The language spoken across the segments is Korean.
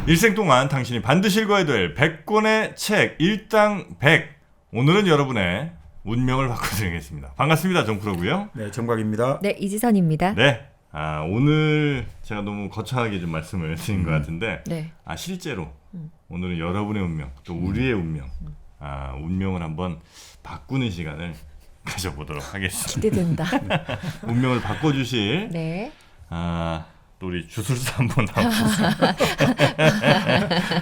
일생 동안 당신이 반드시 읽어야 될 100권의 책 일당 100. 오늘은 여러분의 운명을 바꿔드리겠습니다. 반갑습니다. 정프로고요. 네, 정곽입니다. 네, 이지선입니다. 네. 오늘 제가 너무 거창하게 좀 말씀을 드린 것 같은데 네. 실제로 오늘은 여러분의 운명, 또 우리의 운명, 운명을 한번 바꾸는 시간을 가져보도록 하겠습니다. 기대된다. 운명을 바꿔주실 네. 또 우리 주술사 한번 나오셨어요.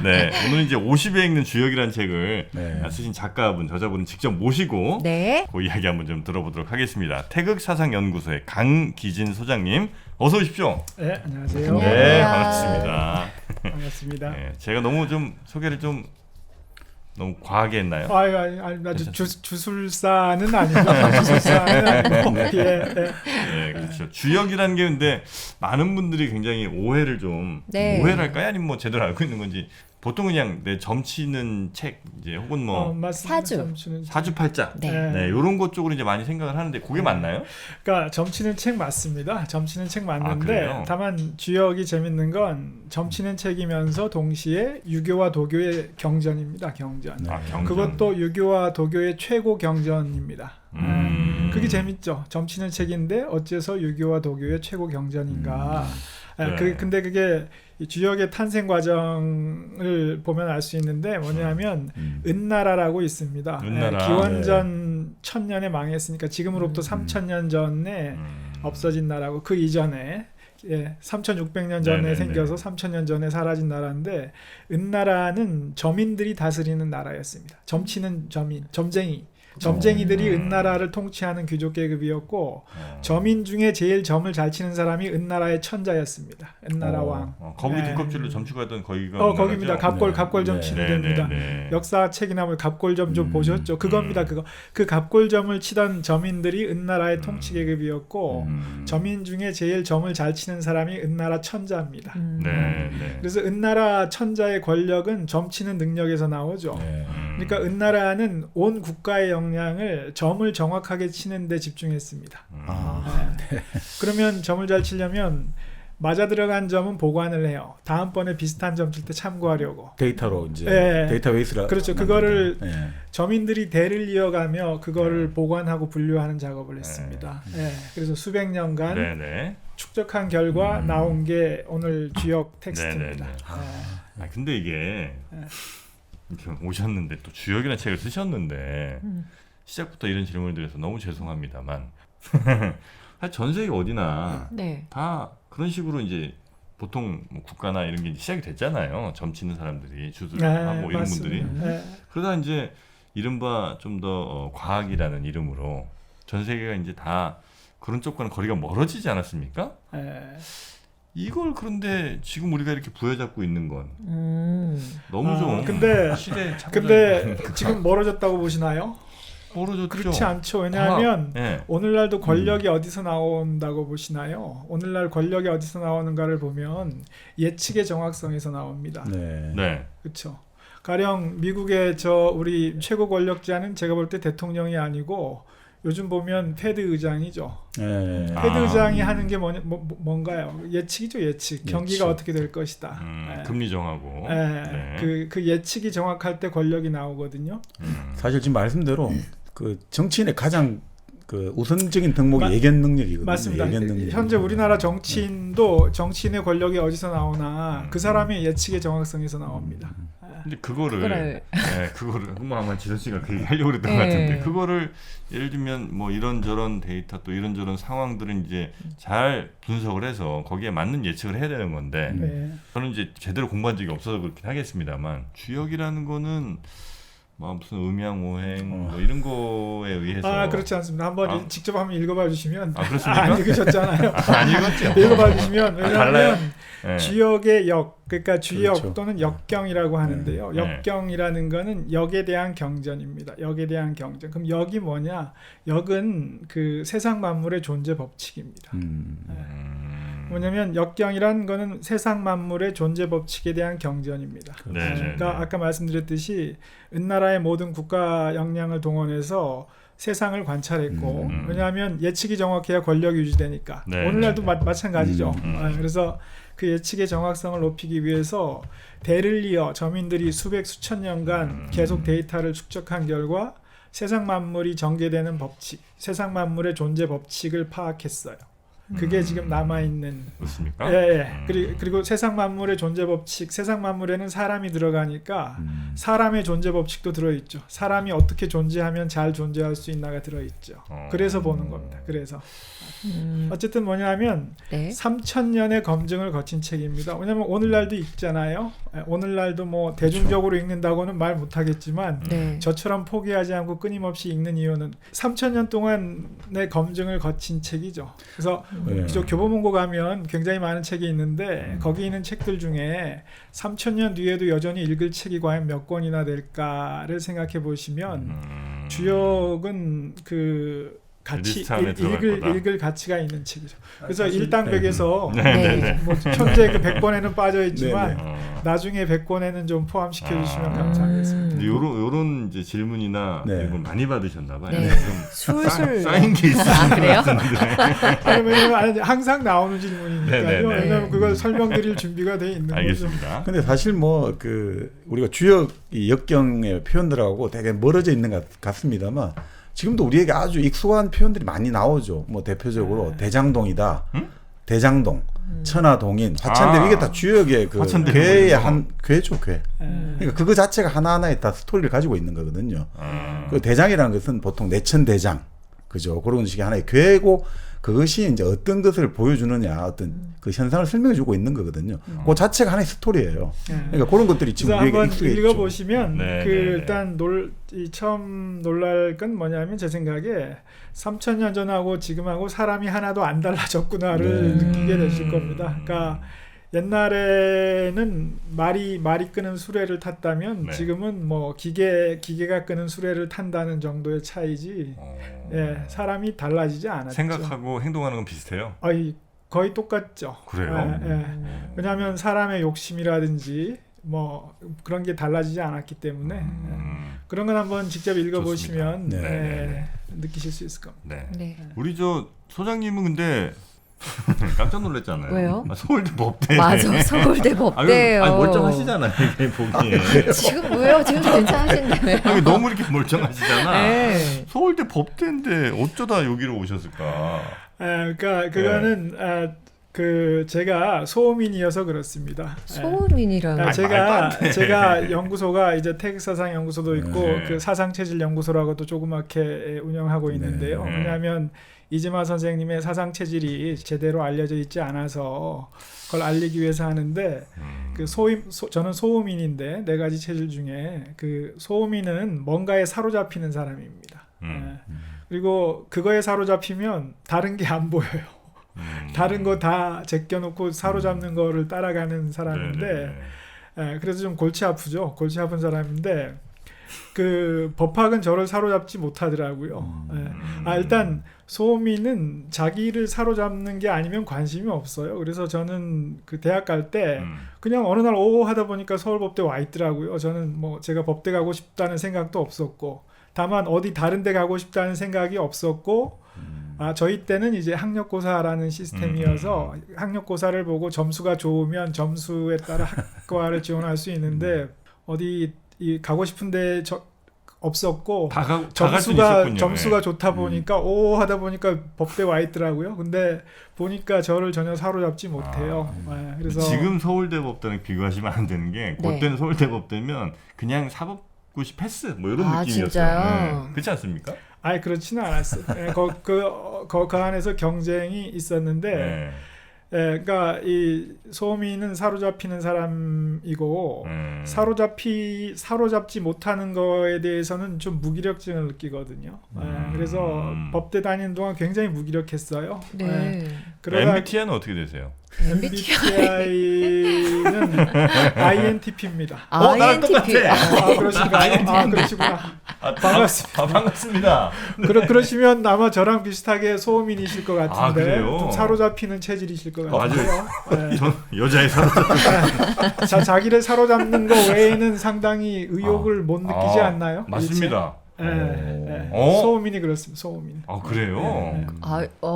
네, 오늘 이제 50에 읽는 주역이라는 책을 쓰신 작가분, 저자분을 직접 모시고 네. 그 이야기 한번 좀 들어보도록 하겠습니다. 태극사상연구소의 강기진 소장님, 어서 오십시오. 네, 안녕하세요. 네, 반갑습니다. 반갑습니다. 네, 제가 너무 좀 소개를 좀 너무 과하게 했나요? 아주 주술사는 아니고 주술사는 아니고 네, 그렇죠. 주역이라는 게 근데 많은 분들이 굉장히 오해를 좀 네. 오해랄까요? 아니면 뭐 제대로 알고 있는 건지 보통 그냥 내 점치는 책 이제 혹은 뭐 사주. 사주팔자 네. 네, 이런 것 쪽으로 이제 많이 생각을 하는데 그게 맞나요? 그러니까 점치는 책 맞습니다. 점치는 책 맞는데 그래요? 다만 주역이 재밌는 건 점치는 책이면서 동시에 유교와 도교의 경전입니다. 경전. 경전. 그것도 유교와 도교의 최고 경전입니다. 그게 재밌죠. 점치는 책인데 어째서 유교와 도교의 최고 경전인가. 네. 근데 그게 이 주역의 탄생 과정을 보면 알 수 있는데 뭐냐면 은나라라고 있습니다. 은나라. 기원전 1000년에 망했으니까 지금으로부터 3000년 전에 없어진 나라고 그 이전에 3600년 전에 네네네. 생겨서 3000년 전에 사라진 나라인데 은나라는 점인들이 다스리는 나라였습니다. 점치는 점인, 점쟁이들이 은나라를 통치하는 귀족 계급이었고 점인 중에 제일 점을 잘 치는 사람이 은나라의 천자였습니다. 은나라 왕. 거북이 네. 뒷껍질로 점치고 거기가 거기입니다. 갑골점 치는 데입니다. 역사책이나 뭐 갑골점 좀 보셨죠? 그겁니다. 그거. 그 갑골점을 치던 점인들이 은나라의 통치 계급이었고 점인 중에 제일 점을 잘 치는 사람이 은나라 천자입니다. 네. 그래서 은나라 천자의 권력은 점치는 능력에서 나오죠. 그러니까 은나라는 온 국가의 역량을 점을 정확하게 치는 데 집중했습니다. 그러면 점을 잘 치려면 맞아 들어간 점은 보관을 해요. 다음번에 비슷한 점 칠 때 참고하려고. 데이터로 이제 네. 데이터베이스라. 그렇죠. 그거를 점인들이 대를 이어가며 그거를 보관하고 분류하는 작업을 했습니다. 그래서 수백 년간 축적한 결과 나온 게 오늘 주역 텍스트입니다. 근데 이게 오셨는데 또 주역이라는 책을 쓰셨는데 시작부터 이런 질문을 드려서 너무 죄송합니다만 전 세계 어디나 네. 다 그런 식으로 이제 보통 뭐 국가나 이런 게 시작이 됐잖아요. 점치는 사람들이 주술하고 이런 분들이 그러다 이제 이른바 좀 더 과학이라는 이름으로 전 세계가 이제 다 그런 쪽과는 거리가 멀어지지 않았습니까? 이걸 그런데 지금 우리가 이렇게 부여잡고 있는 건 너무 좀 근데 지금 멀어졌다고 보시나요? 멀어졌죠. 그렇지 않죠. 왜냐하면 오늘날도 권력이 어디서 나온다고 보시나요? 오늘날 권력이 어디서 나오는가를 보면 예측의 정확성에서 나옵니다. 그렇죠. 가령 미국의 우리 최고 권력자는 제가 볼 때 대통령이 아니고 요즘 보면 패드 의장이죠. 패드 의장이 하는 게 뭔가요? 예측이죠, 예측. 경기가 어떻게 될 것이다. 금리 정하고. 그 예측이 정확할 때 권력이 나오거든요. 사실 지금 말씀대로 그 정치인의 가장 그 우선적인 덕목이 예견 능력이거든요. 맞습니다. 예견 능력. 현재 우리나라 정치인도 정치인의 권력이 어디서 나오나 그 사람의 예측의 정확성에서 나옵니다. 근데 그거를 아마 지선 씨가 그 얘기 하려고 그랬던 것 같은데 그거를 예를 들면 뭐 이런저런 데이터 또 이런저런 상황들은 이제 잘 분석을 해서 거기에 맞는 예측을 해야 되는 건데 저는 이제 제대로 공부한 적이 없어서 그렇긴 하겠습니다만 주역이라는 거는 뭐 무슨 음양오행 뭐 이런 거에 의해서 그렇지 않습니다. 한번 직접 한번 읽어봐 주시면 그렇습니까? 안 읽으셨잖아요. 안 읽었죠. 읽어봐 주시면 왜냐하면 네. 주역의 역, 그러니까 주역 그렇죠. 또는 역경이라고 하는데요. 역경이라는 거는 역에 대한 경전입니다. 역에 대한 경전. 그럼 역이 뭐냐? 역은 그 세상 만물의 존재 법칙입니다. 뭐냐면 역경이라는 거는 세상 만물의 존재 법칙에 대한 경전입니다. 그러니까 아까 말씀드렸듯이 은나라의 모든 국가 역량을 동원해서 세상을 관찰했고 왜냐하면 예측이 정확해야 권력이 유지되니까 네, 오늘날도 네. 마찬가지죠. 그래서 그 예측의 정확성을 높이기 위해서 대를 이어 저민들이 수백 수천 년간 계속 데이터를 축적한 결과 세상 만물이 전개되는 법칙, 세상 만물의 존재 법칙을 파악했어요. 그게 지금 남아있는. 그렇습니까? 예. 그리고 세상 만물의 존재 법칙, 세상 만물에는 사람이 들어가니까 사람의 존재 법칙도 들어있죠. 사람이 어떻게 존재하면 잘 존재할 수 있나가 들어있죠. 그래서 보는 겁니다. 그래서 어쨌든 뭐냐면 네. 3,000년의 검증을 거친 책입니다. 왜냐하면 오늘날도 읽잖아요. 오늘날도 뭐 대중적으로 읽는다고는 말 못하겠지만 네. 저처럼 포기하지 않고 끊임없이 읽는 이유는 3,000년 동안의 검증을 거친 책이죠. 그래서 저 교보문고 가면 굉장히 많은 책이 있는데 거기 있는 책들 중에 3,000년 뒤에도 여전히 읽을 책이 과연 몇 권이나 될까를 생각해 보시면 주역은 그 같이 읽을 가치가 있는 책이죠. 그래서 일당백에서 뭐 현재 그 100권에는 빠져 있지만 나중에 100권에는 좀 포함시켜 주시면 감사하겠습니다. 요런 이제 질문이나 이런 걸 많이 받으셨나 봐요. 네. 술술 쌓인 게 있어요. 아, 그래요? 왜냐면 항상 나오는 질문이니까요. 왜냐면 그걸 설명드릴 준비가 돼 있는 알겠습니다. 거죠. 근데 사실 뭐 그 우리가 주역 이 역경의 표현들하고 되게 멀어져 있는 것 같습니다만 지금도 우리에게 아주 익숙한 표현들이 많이 나오죠. 뭐 대표적으로 대장동이다, 대장동, 천하동인, 화천대유 이게 다 주역의 그 괴의 한 괴죠, 괴. 그러니까 그거 자체가 하나하나의 다 스토리를 가지고 있는 거거든요. 그 대장이라는 것은 보통 내천대장, 그죠? 그런 식의 하나의 괴고 그것이 이제 어떤 것을 보여주느냐, 어떤 그 현상을 설명해주고 있는 거거든요. 그 자체가 하나의 스토리예요. 그러니까 그런 것들이 지금 우리에게 한번 익숙해 있죠. 읽어보시면 일단 처음 놀랄 건 뭐냐면 제 생각에 3,000년 전하고 지금하고 사람이 하나도 안 달라졌구나를 느끼게 되실 겁니다. 그러니까 옛날에는 말이 끄는 수레를 탔다면 지금은 뭐 기계가 끄는 수레를 탄다는 정도의 차이지 사람이 달라지지 않았죠. 생각하고 행동하는 건 비슷해요? 거의 똑같죠. 그래요? 왜냐하면 사람의 욕심이라든지 뭐 그런 게 달라지지 않았기 때문에 그런 건 한번 직접 읽어보시면 느끼실 수 있을 겁니다. 네. 우리 저 소장님은 근데 깜짝 놀랐잖아요. 왜요? 서울대 법대. 맞아, 서울대 법대예요. 아니 멀쩡하시잖아요. 이게 보기에. 지금 왜요? 지금도 괜찮으신데 왜요? 너무 이렇게 멀쩡하시잖아. 서울대 법대인데 어쩌다 여기로 오셨을까? 그러니까 그거는 제가 소음인이어서 그렇습니다. 소음인이라는 제가 연구소가 이제 태극사상 연구소도 있고 그 사상체질 연구소라고도 조그맣게 운영하고 있는데요. 왜냐하면 이재마 선생님의 사상체질이 제대로 알려져 있지 않아서 그걸 알리기 위해서 하는데 저는 소음인인데 4가지 체질 중에 그 소음인은 뭔가에 사로잡히는 사람입니다. 그리고 그거에 사로잡히면 다른 게 안 보여요. 다른 거 다 제껴놓고 사로잡는 거를 따라가는 사람인데 그래서 좀 골치 아프죠. 골치 아픈 사람인데 그 법학은 저를 사로잡지 못하더라고요. 일단 소음인은 자기를 사로잡는 게 아니면 관심이 없어요. 그래서 저는 그 대학 갈 때 그냥 어느 날 오고 하다 보니까 서울법대 와 있더라고요. 저는 뭐 제가 법대 가고 싶다는 생각도 없었고 다만 어디 다른 데 가고 싶다는 생각이 없었고 저희 때는 이제 학력고사라는 시스템이어서 학력고사를 보고 점수가 좋으면 점수에 따라 학과를 지원할 수 있는데 어디 가고 싶은데 없었고 점수가 좋다 보니까 오 하다 보니까 법대 와 있더라고요. 근데 보니까 저를 전혀 사로잡지 못해요. 그래서 지금 서울대 법대랑 비교하시면 안 되는 게 그때는 서울대 법대면 그냥 사법고시 패스 뭐 이런 느낌이었어요. 진짜요? 그렇지 않습니까? 그렇지는 않았어요. 그 안에서 경쟁이 있었는데, 그러니까 이 소음인은 사로잡히는 사람이고 사로잡지 못하는 거에 대해서는 좀 무기력증을 느끼거든요. 그래서 법대 다니는 동안 굉장히 무기력했어요. MBTI는 어떻게 되세요? MBTI는 INTP입니다. 나랑 똑같아. 그러신가요? 그러시구나. 반갑습니다. 반갑습니다. 그러시면 아마 저랑 비슷하게 소음인이실 것 같은데 좀 사로잡히는 체질이실 것 같아요. 여자의 사로잡는 자기를 사로잡는 거 외에는 상당히 의욕을 못 느끼지 않나요? 맞습니다. 소음인이 그렇습니다. 소음인. 아 그래요?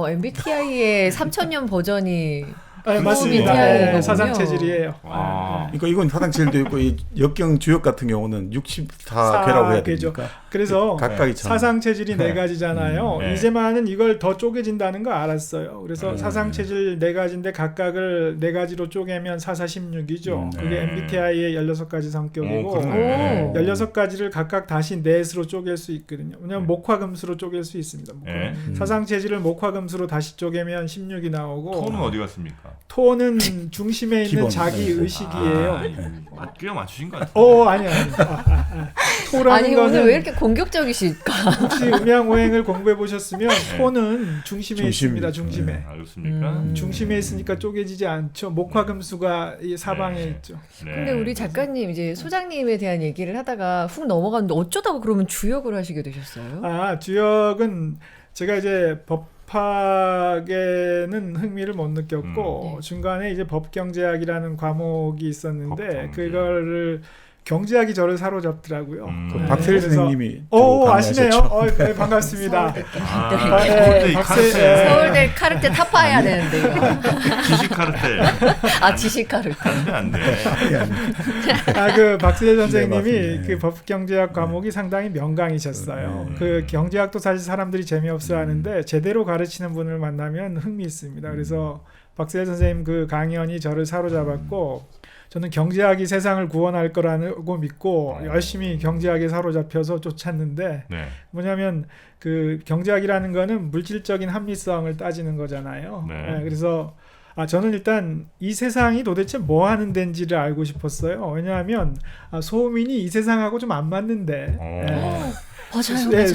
MBTI의 3000년 버전이 맞습니다. 사상 체질이에요. 그러니까 이건 사상 체질도 있고 이 역경 주역 같은 경우는 64개라고 해야 됩니까? 그래서 각각이 사상 체질이 네 가지잖아요. 이제만은 이걸 더 쪼개진다는 거 알았어요. 그래서 사상 체질 네 가지인데 각각을 네 가지로 쪼개면 4,4,16이죠. 그게 MBTI의 16가지 성격이고 16가지를 각각 다시 넷으로 쪼갤 수 있거든요. 왜냐하면 목화금수로 쪼갤 수 있습니다. 사상 체질을 목화금수로 다시 쪼개면 16이 나오고. 톤은 어디 갔습니까? 톤은 중심에 있는 자기 의식이에요. 꽤 맞추신 것 같아요. 아니요. 토라는 거는 오늘 왜 이렇게 공격적이실까? 혹시 음양오행을 공부해 보셨으면 톤은 중심에 있습니다. 중심에. 알겠습니까? 중심에 있으니까 쪼개지지 않죠. 목화금수가 이 사방에 있죠. 근데 우리 작가님 이제 소장님에 대한 얘기를 하다가 훅 넘어갔는데 어쩌다가 그러면 주역을 하시게 되셨어요? 주역은 제가 이제 법학에는 흥미를 못 느꼈고 중간에 이제 법경제학이라는 과목이 있었는데 그거를 경제학이 저를 사로잡더라고요. 박세일 선생님이 아시네요. 네, 반갑습니다. 서울대 카르텔 타파해야 되는데 지식 카르텔. 지식 카르텔. 안 돼. 그 박세일 선생님이 그 법경제학 과목이 상당히 명강이셨어요. 그 경제학도 사실 사람들이 재미없어하는데 제대로 가르치는 분을 만나면 흥미 있습니다. 그래서 박세일 선생님 그 강연이 저를 사로잡았고. 저는 경제학이 세상을 구원할 거라고 믿고 열심히 경제학에 사로잡혀서 쫓았는데 뭐냐면 그 경제학이라는 거는 물질적인 합리성을 따지는 거잖아요. 그래서 저는 일단 이 세상이 도대체 뭐 하는 데인지를 알고 싶었어요. 왜냐하면 소음인이 이 세상하고 좀 안 맞는데 맞아요.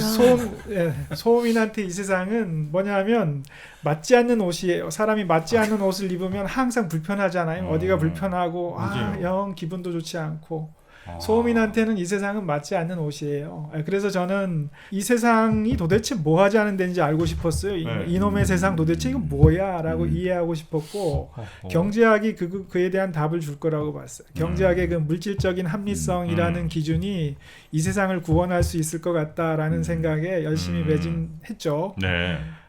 소음인한테 이 세상은 뭐냐면 맞지 않는 옷이에요. 사람이 맞지 않는 옷을 입으면 항상 불편하잖아요. 어디가 불편하고 영 기분도 좋지 않고 소음인한테는 이 세상은 맞지 않는 옷이에요. 그래서 저는 이 세상이 도대체 뭐 하지 않은 데인지 알고 싶었어요. 이놈의 세상 도대체 이거 뭐야? 라고 이해하고 싶었고 경제학이 그에 대한 답을 줄 거라고 봤어요. 경제학의 그 물질적인 합리성이라는 기준이 이 세상을 구원할 수 있을 것 같다라는 생각에 열심히 매진했죠.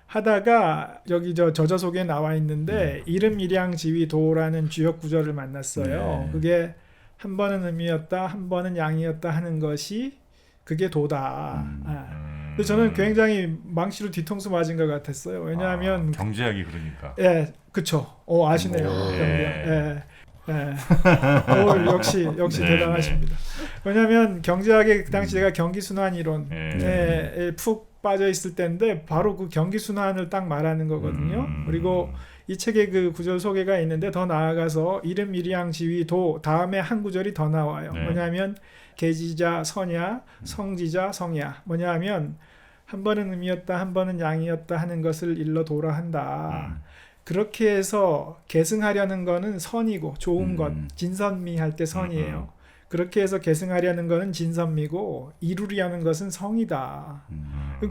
하다가 여기 저저 속에 나와 있는데 이름일양지위도라는 주역 구절을 만났어요. 그게 한 번은 음이었다, 한 번은 양이었다 하는 것이 그게 도다. 근데 저는 굉장히 망치로 뒤통수 맞은 것 같았어요. 왜냐하면 경제학이 그러니까. 그쵸. 아시네요. 역시 대단하십니다. 왜냐하면 경제학의 그 당시 제가 경기순환 이론에 푹 빠져 있을 때인데 바로 그 경기순환을 딱 말하는 거거든요. 그리고 이 책에 그 구절 소개가 있는데 더 나아가서 이름 일양지위도 다음에 한 구절이 더 나와요. 뭐냐면 계지자 선야, 성지자 성야. 뭐냐면 한 번은 음이었다, 한 번은 양이었다 하는 것을 일러 도라 한다. 그렇게 해서 계승하려는 거는 선이고 좋은 것, 진선미 할 때 선이에요. 그렇게 해서 계승하려는 거는 진선미고 이루려는 것은 성이다.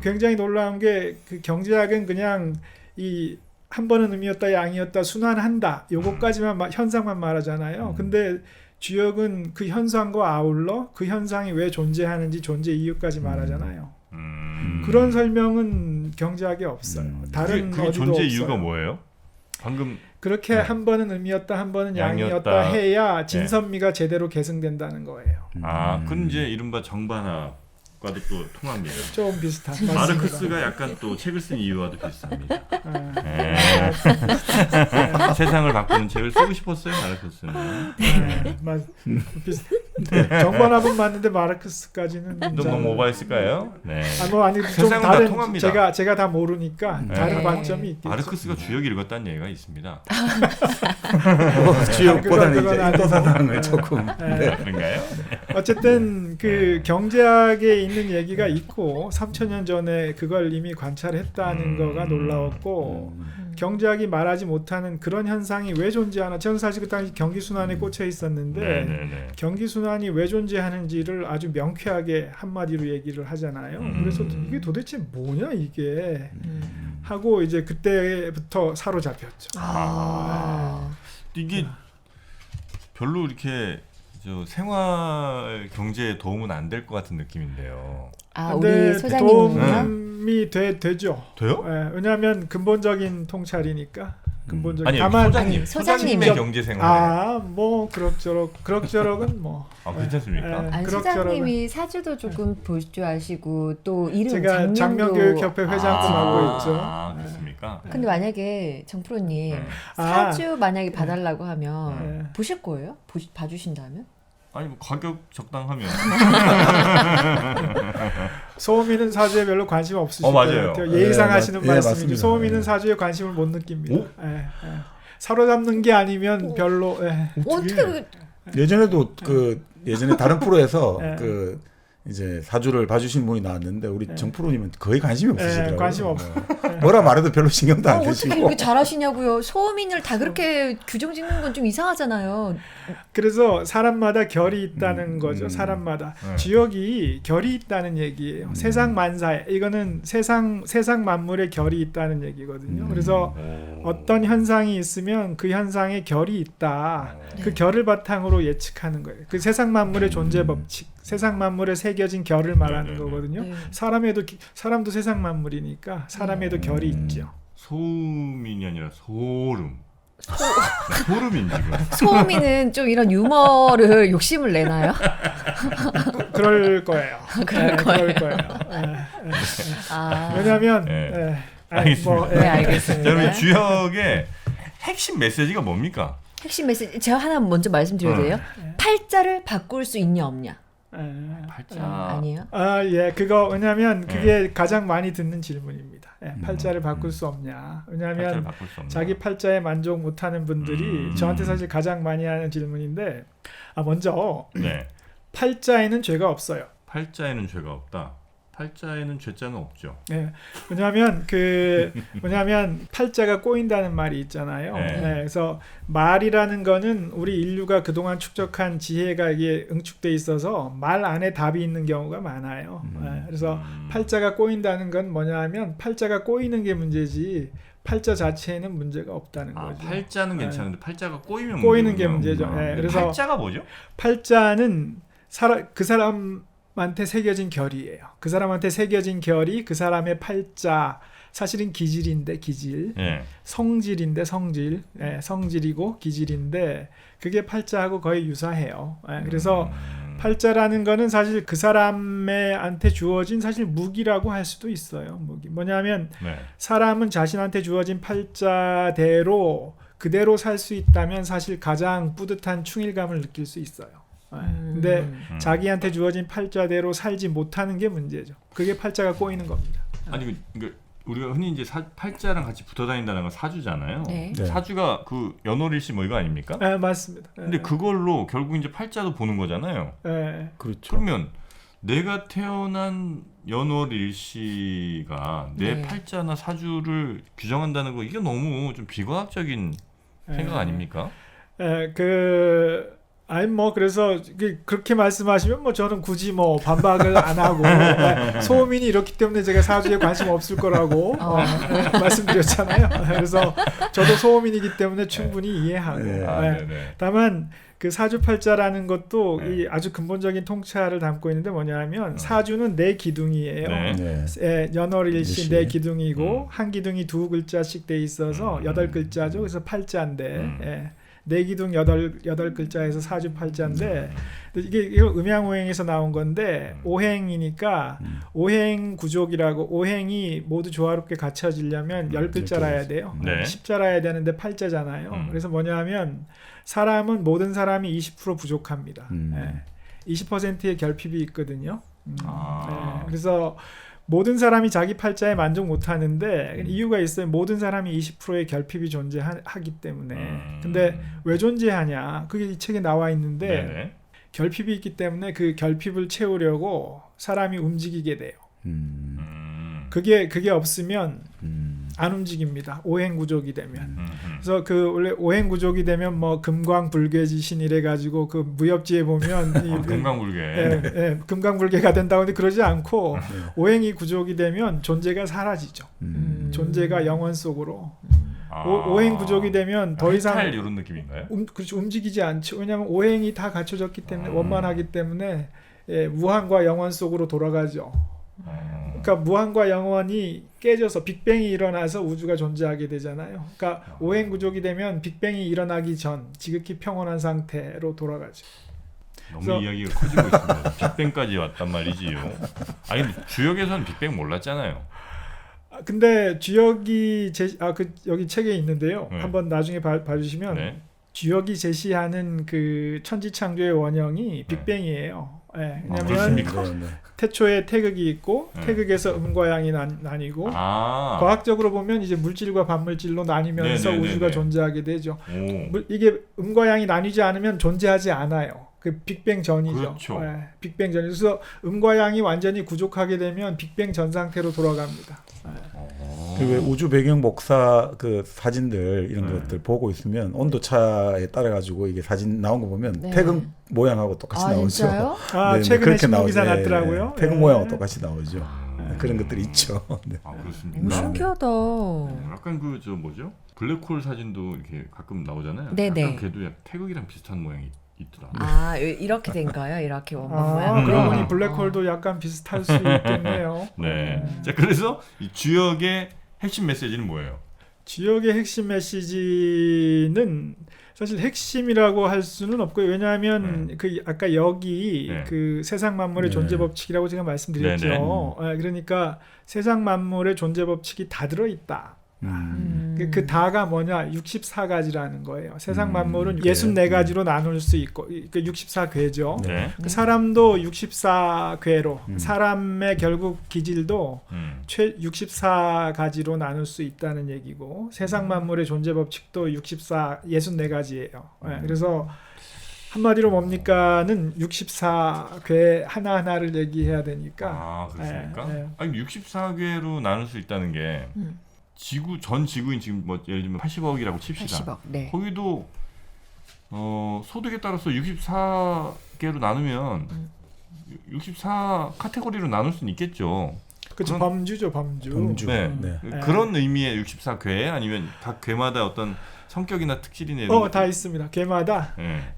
굉장히 놀라운 게 그 경제학은 그냥 이 한 번은 음이었다, 양이었다, 순환한다. 요거까지만 현상만 말하잖아요. 근데 주역은 그 현상과 아울러 그 현상이 왜 존재하는지 존재 이유까지 말하잖아요. 그런 설명은 경제학에 없어요. 다른 그게 어디도 존재 없어요. 이유가 뭐예요? 방금 그렇게 한 번은 음이었다, 한 번은 양이었다 해야 진선미가 제대로 계승된다는 거예요. 그럼 이제 이른바 정반합과도 또 통합니다. 좀 비슷한. 마르크스가 약간 또 책을 쓴 이유와도 비슷합니다. 세상을 바꾸는 책을 쓰고 싶었어요, 마르크스는. 정반합은 맞는데 마르크스까지는 너무 오버했을까요? 좀 다른 통합니다. 제가 다 모르니까 다른 관점이 있겠죠. 마르크스가 주역을 읽었다는 얘기가 있습니다. 주역보다는 이제 인도사상을 조금 그런가요? 어쨌든 그 경제학에 있는 얘기가 있고 3,000년 전에 그걸 이미 관찰했다는 거가 놀라웠고 경제학이 말하지 못하는 그런 현상이 왜 존재하나. 저는 사실 그 당시 경기순환에 꽂혀 있었는데 경기순환이 왜 존재하는지를 아주 명쾌하게 한마디로 얘기를 하잖아요. 그래서 이게 도대체 뭐냐 이게 하고 이제 그때부터 사로잡혔죠. 이게 별로 이렇게 아주 생활 경제에 도움은 안 될 것 같은 느낌인데요. 아, 우리 소장님은요? 도움이 되죠. 돼요? 네, 왜냐하면 근본적인 통찰이니까. 근본적인. 아니 다만 소장님의 경제 생활. 뭐 그럭저럭은 뭐. 괜찮습니까? 아니, 소장님이 사주도 조금 볼 줄 아시고 또 이름 제가 장명교육협회 회장도 맡고 있죠. 그렇습니까? 근데 만약에 정프로님 사주 만약에 봐달라고 하면 보실 거예요? 봐주신다면? 아니 뭐 가격 적당하면. 소음이는 사주에 별로 관심 없으실 맞아요. 거예요. 예의상 하시는 말씀이죠. 맞습니다. 소음이는 사주에 관심을 못 느낍니다. 사로잡는 게 아니면 별로. 어떻게 예전에도 예전에 다른 프로에서 이제 사주를 봐주신 분이 나왔는데 우리 정프로님은 거의 관심이 없으시더라고요. 관심 없어. 뭐라 말해도 별로 신경도 안 어떻게 드시고. 이렇게 잘하시냐고요. 소음인을 다 그렇게 규정 짓는 건 좀 이상하잖아요. 그래서 사람마다 결이 있다는 거죠. 사람마다 주역이 결이 있다는 얘기예요. 세상 만사에 이거는 세상 만물의 결이 있다는 얘기거든요. 그래서 어떤 현상이 있으면 그 현상에 결이 있다. 그 결을 바탕으로 예측하는 거예요. 그 세상 만물의 존재 법칙, 세상 만물에 새겨진 결을 말하는 거거든요. 사람도 세상 만물이니까 사람에도 결이 있죠. 소음인이 아니라 소름. 소름인 지금. 소음이는 좀 이런 유머를 욕심을 내나요? 그럴 거예요. 그럴 거예요. 왜냐하면 알겠습니다. 알겠습니다. 여러분 주역의 핵심 메시지가 뭡니까? 핵심 메시지 제가 하나 먼저 말씀드려도 돼요? 팔자를 바꿀 수 있냐 없냐? 팔자 아니에요? 그거 왜냐하면 그게 가장 많이 듣는 질문입니다. 팔자를 바꿀 수 없냐? 왜냐하면 자기 팔자에 만족 못하는 분들이 저한테 사실 가장 많이 하는 질문인데, 먼저 팔자에는 죄가 없어요. 팔자에는 죄가 없다. 팔자에는 죄자는 없죠. 왜냐하면 팔자가 꼬인다는 말이 있잖아요. 그래서 말이라는 거는 우리 인류가 그동안 축적한 지혜가 이게 응축돼 있어서 말 안에 답이 있는 경우가 많아요. 그래서 팔자가 꼬인다는 건 뭐냐하면 팔자가 꼬이는 게 문제지 팔자 자체에는 문제가 없다는 거죠. 팔자는 괜찮은데 팔자가 꼬이는 게 문제죠. 그래서 팔자가 뭐죠? 팔자는 그 사람한테 새겨진 결이에요. 그 사람한테 새겨진 결이 그 사람의 팔자, 사실은 기질인데 기질, 성질인데 성질, 성질이고 기질인데 그게 팔자하고 거의 유사해요. 그래서 팔자라는 거는 사실 그 사람한테 주어진 사실 무기라고 할 수도 있어요. 무기. 뭐냐면 사람은 자신한테 주어진 팔자대로 그대로 살 수 있다면 사실 가장 뿌듯한 충일감을 느낄 수 있어요. 근데 자기한테 주어진 팔자대로 살지 못하는 게 문제죠. 그게 팔자가 꼬이는 겁니다. 아니 우리가 흔히 이제 팔자랑 같이 붙어 다닌다는 건 사주잖아요. 사주가 그 연월일시 뭐 이거 아닙니까? 맞습니다. 근데 그걸로 결국 이제 팔자도 보는 거잖아요. 그렇죠. 그러면 내가 태어난 연월일시가 내 팔자나 사주를 규정한다는 거 이게 너무 좀 비과학적인 생각 아닙니까? 그래서 그렇게 말씀하시면 저는 굳이 반박을 안 하고 소음인이 이렇기 때문에 제가 사주에 관심 없을 거라고 말씀드렸잖아요. 그래서 저도 소음인이기 때문에 충분히 이해하고 다만 그 사주팔자라는 것도 이 아주 근본적인 통찰을 담고 있는데 뭐냐면 사주는 네 기둥이에요. 연월일시 네 기둥이고 한 기둥이 두 글자씩 돼 있어서 8글자죠. 그래서 팔자인데 네 기둥 8글자에서 사주팔자인데 이게 음양오행에서 나온 건데 오행이니까 오행 구족이라고 오행이 모두 조화롭게 갖춰지려면 10글자라 해야 돼요. 10자라 해야 되는데 8자잖아요. 그래서 뭐냐면 사람은 모든 사람이 20% 부족합니다. 20%의 결핍이 있거든요. 그래서 모든 사람이 자기 팔자에 만족 못하는데 이유가 있어요. 모든 사람이 20%의 결핍이 존재하기 때문에. 근데 왜 존재하냐? 그게 이 책에 나와 있는데 결핍이 있기 때문에 그 결핍을 채우려고 사람이 움직이게 돼요. 그게 없으면 안 움직입니다. 오행구족이 되면. 그래서 원래 오행구족이 되면 금광불괴지신 이래 가지고 그 무협지에 보면 금강불괴. 금강불괴가 된다고 하는데 그러지 않고 오행이 구족이 되면 존재가 사라지죠. 존재가 영원 속으로. 오행 부족이 되면 더 이상 이런 느낌인가요? 그렇죠. 움직이지 않죠. 왜냐하면 오행이 다 갖춰졌기 때문에 원만하기 때문에 예, 무한과 영원 속으로 돌아가죠. 그러니까 무한과 영원이 깨져서 빅뱅이 일어나서 우주가 존재하게 되잖아요. 그러니까 오행 부족이 되면 빅뱅이 일어나기 전 지극히 평온한 상태로 돌아가죠. 너무 이야기가 커지고 있습니다. 빅뱅까지 왔단 말이지요. 아니 주역에서는 빅뱅 몰랐잖아요. 근데 주역이 여기 책에 있는데요. 네. 한번 나중에 봐주시면 네. 주역이 제시하는 그 천지창조의 원형이 빅뱅이에요. 네. 왜냐하면 태초에 태극이 있고 태극에서 음과 양이 나뉘고 과학적으로 보면 이제 물질과 반물질로 나뉘면서 우주가 존재하게 되죠. 이게 음과 양이 나뉘지 않으면 존재하지 않아요. 그 빅뱅 전이죠. 그렇죠. 네, 빅뱅 전. 그래서 음과 양이 완전히 구족하게 되면 빅뱅 전 상태로 돌아갑니다. 그 우주 배경 복사 그 사진들 이런 것들 보고 있으면 온도 차에 따라 가지고 이게 사진 나온 거 보면 태극 모양하고 똑같이 나오죠. 진짜요? 네, 최근에 신문기사 났더라고요. 태극 모양하고 똑같이 나오죠. 그런 것들이 있죠. 네. 그렇습니다. 신기하다. 약간 그 저 뭐죠? 블랙홀 사진도 이렇게 가끔 나오잖아요. 네네. 약간 걔도 태극이랑 비슷한 모양이 있더라. 이렇게 된 거예요? 이렇게 원본 모양? 그러고 보니 블랙홀도 약간 비슷할 수 있겠네요. 네. 자, 그래서 이 주역의 핵심 메시지는 뭐예요? 주역의 핵심 메시지는 사실 핵심이라고 할 수는 없고요. 왜냐하면 그 아까 여기 그 세상 만물의 존재 법칙이라고 제가 말씀드렸죠. 그러니까 세상 만물의 존재 법칙이 다 들어 있다. 그 다가 뭐냐 64가지라는 거예요. 세상 만물은 64가지로 나눌 수 있고 그 64궤죠. 그 사람도 64궤로 사람의 결국 기질도 64가지로 나눌 수 있다는 얘기고 세상 만물의 존재 법칙도 64가지예요. 그래서 한마디로 뭡니까는 64궤 하나하나를 얘기해야 되니까. 그렇습니까? 아니 64궤로 나눌 수 있다는 게 전 지구인 지금 뭐 예를 들면 80억이라고 칩시다. 80억, 네. 거기도 소득에 따라서 64개로 나누면 64 카테고리로 나눌 수는 있겠죠. 그렇죠. 범주죠, 범주. 네. 그런 의미의 64궤 아니면 각 궤마다 어떤 성격이나 특질이 내는 다 있습니다.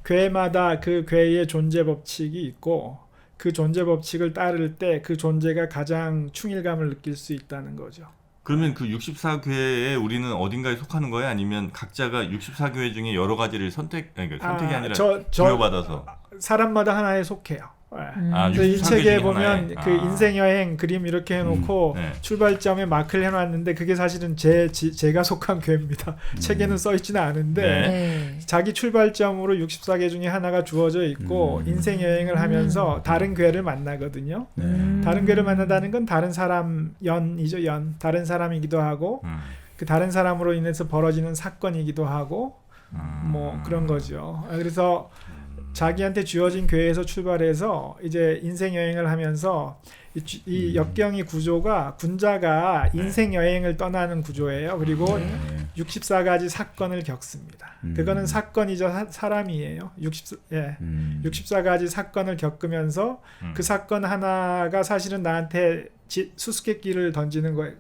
궤마다 그 궤의 존재 법칙이 있고 그 존재 법칙을 따를 때 그 존재가 가장 충일감을 느낄 수 있다는 거죠. 그러면 그 64궤에 우리는 어딘가에 속하는 거예요? 아니면 각자가 64궤 중에 여러 가지를 선택이 아니라 부여받아서 사람마다 하나에 속해요. 이 64궤 책에 중에 보면 그 인생 여행 그림 이렇게 해놓고 출발점에 마크를 해놨는데 그게 사실은 제가 속한 궤입니다. 책에는 써있지는 않은데 자기 출발점으로 64궤 중에 하나가 주어져 있고 인생 여행을 하면서 다른 궤를 만나거든요. 다른 궤를 만난다는 건 다른 사람 연이죠. 다른 사람이기도 하고 그 다른 사람으로 인해서 벌어지는 사건이기도 하고 뭐 그런 거죠. 그래서 자기한테 주어진 궤에서 출발해서 이제 인생 여행을 하면서 이 역경이 구조가 군자가 인생 여행을 떠나는 구조예요. 그리고 64가지 사건을 겪습니다. 그거는 사건이죠. 사람이에요. 64가지 사건을 겪으면서 그 사건 하나가 사실은 나한테 수수께끼를 던지는 거예요.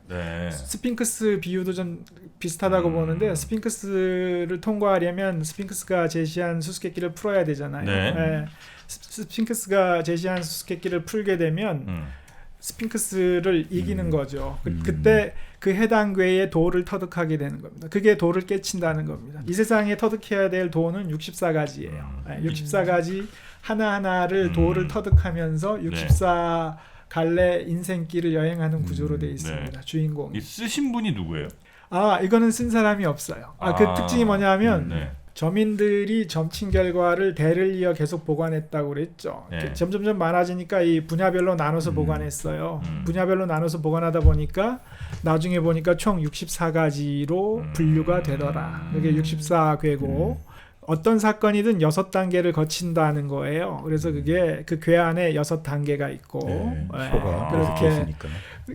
스핑크스 비유도 좀 비슷하다고 보는데 스핑크스를 통과하려면 스핑크스가 제시한 수수께끼를 풀어야 되잖아요. 스핑크스가 제시한 수수께끼를 풀게 되면 스핑크스를 이기는 거죠. 그때 그 해당 궤의 도를 터득하게 되는 겁니다. 그게 도를 깨친다는 겁니다. 이 세상에 터득해야 될 도는 64가지예요. 64가지 하나하나를 도를 터득하면서 64 갈래 인생길을 여행하는 구조로 되어 있습니다. 주인공이. 쓰신 분이 누구예요? 이거는 쓴 사람이 없어요. 그 특징이 뭐냐면 저민들이 점친 결과를 대를 이어 계속 보관했다고 그랬죠. 점점점 많아지니까 이 분야별로 나눠서 보관했어요. 분야별로 나눠서 보관하다 보니까 나중에 보니까 총 64가지로 분류가 되더라. 이게 64궤고 어떤 사건이든 6단계를 거친다는 거예요. 그래서 그게 그 궤 안에 6단계가 있고 그렇게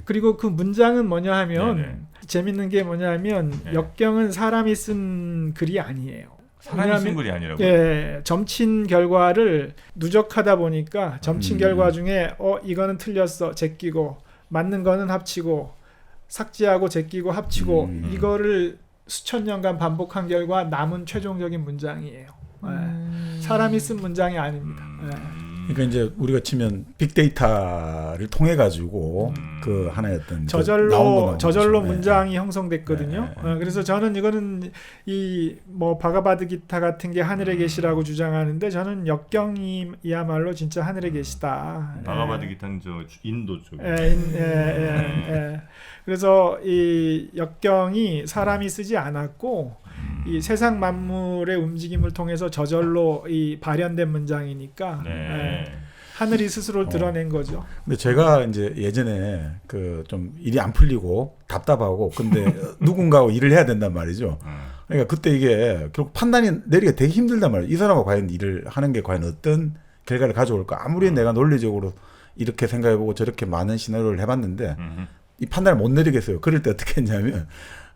그리고 그 문장은 뭐냐 하면 재밌는 게 뭐냐면 역경은 사람이 쓴 글이 아니에요. 사람이 쓴 글이 아니라고요? 점친 결과를 누적하다 보니까 점친 결과 중에 이거는 틀렸어 제끼고 맞는 거는 합치고 삭제하고 제끼고 합치고 이거를 수천 년간 반복한 결과 남은 최종적인 문장이에요. 사람이 쓴 문장이 아닙니다. 그러니까 이제 우리가 치면 빅데이터를 통해 가지고 그 하나의 어떤 저절로 문장이 형성됐거든요. 그래서 저는 이거는 이 뭐 바가바드기타 같은 게 하늘에 계시라고 주장하는데 저는 역경이야말로 진짜 하늘에 계시다. 바가바드기타는 저 인도 쪽에. 그래서 이 역경이 사람이 쓰지 않았고 이 세상 만물의 움직임을 통해서 저절로 이 발현된 문장이니까 하늘이 스스로 드러낸 거죠. 근데 제가 이제 예전에 그 좀 일이 안 풀리고 답답하고 근데 누군가하고 일을 해야 된단 말이죠. 그러니까 그때 이게 결국 판단이 내리기가 되게 힘들단 말이에요. 이 사람하고 과연 일을 하는 게 과연 어떤 결과를 가져올까? 아무리 내가 논리적으로 이렇게 생각해보고 저렇게 많은 시나리오를 해봤는데 이 판단을 못 내리겠어요. 그럴 때 어떻게 했냐면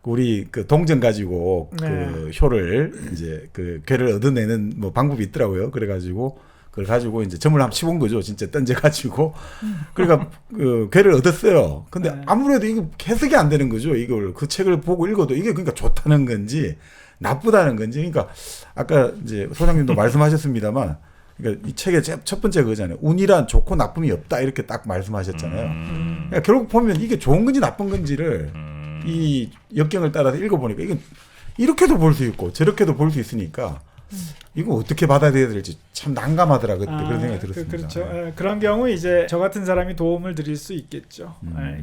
우리 그 동전 가지고 그 효를 이제 그 괴를 얻어내는 뭐 방법이 있더라고요. 그래가지고 그걸 가지고 이제 점을 한번 치본 거죠. 진짜 던져가지고 그러니까 그 괴를 얻었어요. 근데 아무래도 이게 해석이 안 되는 거죠. 이걸 그 책을 보고 읽어도 이게 그러니까 좋다는 건지 나쁘다는 건지. 그러니까 아까 이제 소장님도 말씀하셨습니다만. 그러니까 이 책의 첫 번째 그거잖아요. 운이란 좋고 나쁨이 없다 이렇게 딱 말씀하셨잖아요. 그러니까 결국 보면 이게 좋은 건지 나쁜 건지를 이 역경을 따라서 읽어보니까 이건 이렇게도 볼 수 있고 저렇게도 볼 수 있으니까 이거 어떻게 받아들여야 될지 참 난감하더라 그때 그런 생각이 들었습니다. 그렇죠. 그런 경우 이제 저 같은 사람이 도움을 드릴 수 있겠죠.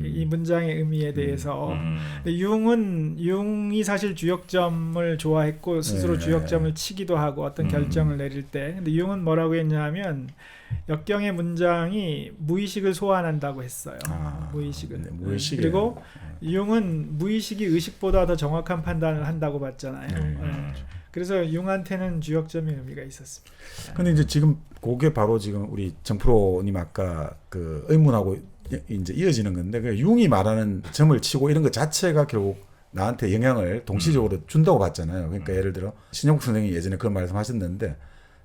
이 문장의 의미에 대해서. 근데 융이 사실 주역점을 좋아했고 스스로 주역점을 치기도 하고 어떤 결정을 내릴 때. 근데 융은 뭐라고 했냐면 역경의 문장이 무의식을 소환한다고 했어요. 무의식을. 그리고 융은 무의식이 의식보다 더 정확한 판단을 한다고 봤잖아요. 그래서 융한테는 주역점의 의미가 있었습니다. 근데 이제 지금 그게 바로 지금 우리 정프로님 아까 그 의문하고 이제 이어지는 건데 그 융이 말하는 점을 치고 이런 것 자체가 결국 나한테 영향을 동시적으로 준다고 봤잖아요. 그러니까 예를 들어 신영국 선생님이 예전에 그런 말씀하셨는데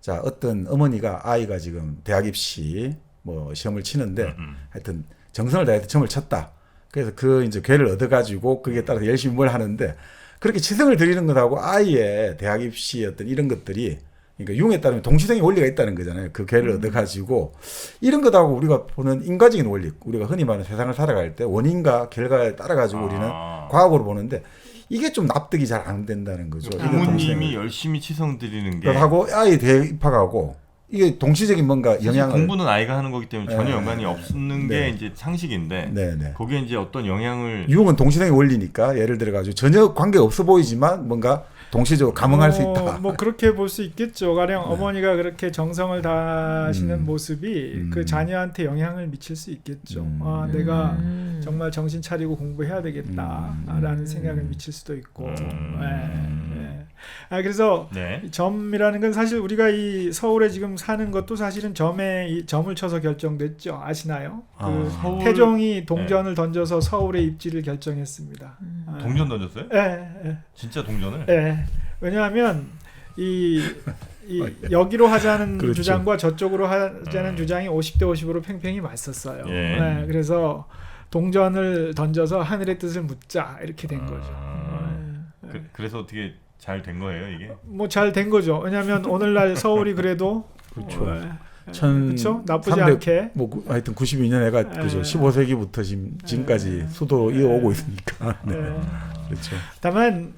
자 어떤 어머니가 아이가 지금 대학 입시 뭐 시험을 치는데 하여튼 정성을 다해서 점을 쳤다. 그래서 그 이제 괴를 얻어가지고 그게 따라서 열심히 뭘 하는데 그렇게 치성을 들이는 것하고 아이의 대학 입시 어떤 이런 것들이 그러니까 융에 따르면 동시성의 원리가 있다는 거잖아요. 그 괴를 얻어가지고 이런 것하고 우리가 보는 인과적인 원리, 우리가 흔히 말하는 세상을 살아갈 때 원인과 결과에 따라가지고 우리는 과학으로 보는데 이게 좀 납득이 잘 안 된다는 거죠. 부모님이 열심히 치성 들이는 게 하고 아이 대학 입학하고 이게 동시적인 뭔가 영향을 공부는 아이가 하는 거기 때문에 전혀 연관이 없는 게 이제 상식인데 거기에 이제 어떤 영향을 유흥은 동시성의 원리니까 예를 들어 가지고 전혀 관계 없어 보이지만 뭔가 동시적으로 감응할 수 있다. 뭐 그렇게 볼 수 있겠죠. 가령 어머니가 그렇게 정성을 다하시는 모습이 그 자녀한테 영향을 미칠 수 있겠죠. 내가 정말 정신 차리고 공부해야 되겠다라는 생각을 미칠 수도 있고. 그래서 점이라는 건 사실 우리가 이 서울에 지금 사는 것도 사실은 점에 점을 쳐서 결정됐죠. 아시나요? 그 태종이 동전을 던져서 서울의 입지를 결정했습니다. 동전 던졌어요? 네. 진짜 동전을? 네. 왜냐하면 이 여기로 하자는 그렇죠. 주장과 저쪽으로 하자는 주장이 50대 50으로 팽팽히 맞섰어요. 그래서 동전을 던져서 하늘의 뜻을 묻자 이렇게 된 거죠. 그래서 어떻게 잘 된 거예요 이게? 뭐 잘 된 거죠. 왜냐하면 오늘날 서울이 그래도 그렇죠. 나쁘지 않게 뭐 하여튼 92년에가 그죠. 15세기부터 지금까지 수도로 이어오고 있으니까. 그렇죠. 다만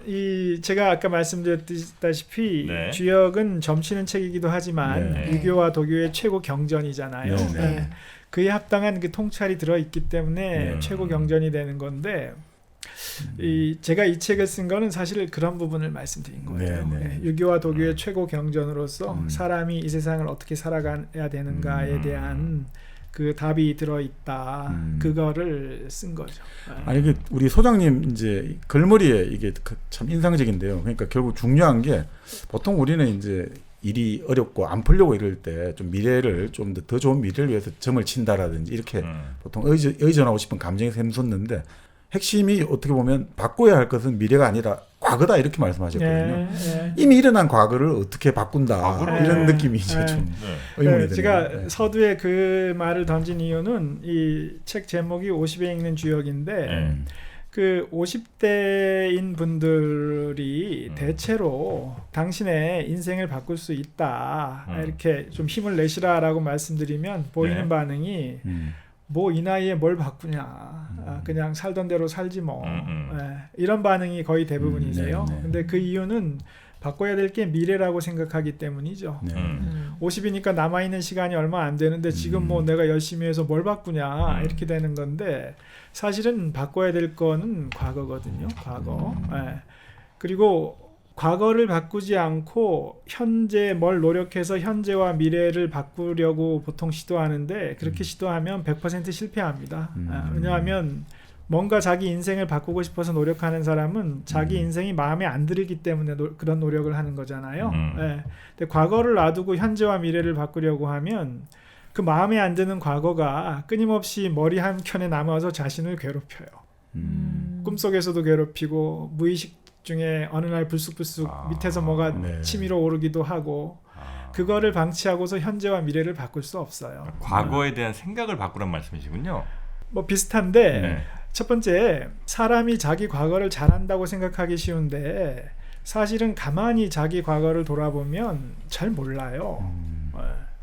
제가 아까 말씀드렸다시피 주역은 점치는 책이기도 하지만 유교와 도교의 최고 경전이잖아요. 그에 합당한 그 통찰이 들어 있기 때문에 최고 경전이 되는 건데. 제가 이 책을 쓴 거는 사실 그런 부분을 말씀드린 거예요. 유교와 도교의 최고 경전으로서 사람이 이 세상을 어떻게 살아가야 되는가에 대한 그 답이 들어있다. 그거를 쓴 거죠. 아니 우리 소장님 이제 글머리에 이게 참 인상적인데요. 그러니까 결국 중요한 게 보통 우리는 이제 일이 어렵고 안 풀려고 이럴 때 좀 미래를 좀 더 좋은 미래를 위해서 점을 친다라든지 이렇게 보통 의존하고 싶은 감정이 샘솟는데 핵심이 어떻게 보면 바꿔야 할 것은 미래가 아니라 과거다 이렇게 말씀하셨거든요. 이미 일어난 과거를 어떻게 바꾼다 이런 느낌이 이제 좀 의문이 드네요. 제가 서두에 그 말을 던진 이유는 이 책 제목이 50에 읽는 주역인데 그 50대인 분들이 대체로 당신의 인생을 바꿀 수 있다 이렇게 좀 힘을 내시라라고 말씀드리면 보이는 반응이 뭐 이 나이에 뭘 바꾸냐 그냥 살던 대로 살지 뭐 이런 반응이 거의 대부분이세요. 근데 그 이유는 바꿔야 될 게 미래라고 생각하기 때문이죠. 50이니까 남아있는 시간이 얼마 안 되는데 지금 뭐 내가 열심히 해서 뭘 바꾸냐 이렇게 되는 건데 사실은 바꿔야 될 거는 과거거든요. 과거. 그리고 과거를 바꾸지 않고 현재 뭘 노력해서 현재와 미래를 바꾸려고 보통 시도하는데 그렇게 시도하면 100% 실패합니다. 왜냐하면 뭔가 자기 인생을 바꾸고 싶어서 노력하는 사람은 자기 인생이 마음에 안 들기 때문에 그런 노력을 하는 거잖아요. 근데 과거를 놔두고 현재와 미래를 바꾸려고 하면 그 마음에 안 드는 과거가 끊임없이 머리 한켠에 남아서 자신을 괴롭혀요. 꿈속에서도 괴롭히고 무의식 중에 어느 날 불쑥불쑥 밑에서 뭐가 치밀어 오르기도 하고 그거를 방치하고서 현재와 미래를 바꿀 수 없어요. 과거에 대한 생각을 바꾸란 말씀이시군요. 뭐 비슷한데 첫 번째 사람이 자기 과거를 잘한다고 생각하기 쉬운데 사실은 가만히 자기 과거를 돌아보면 잘 몰라요.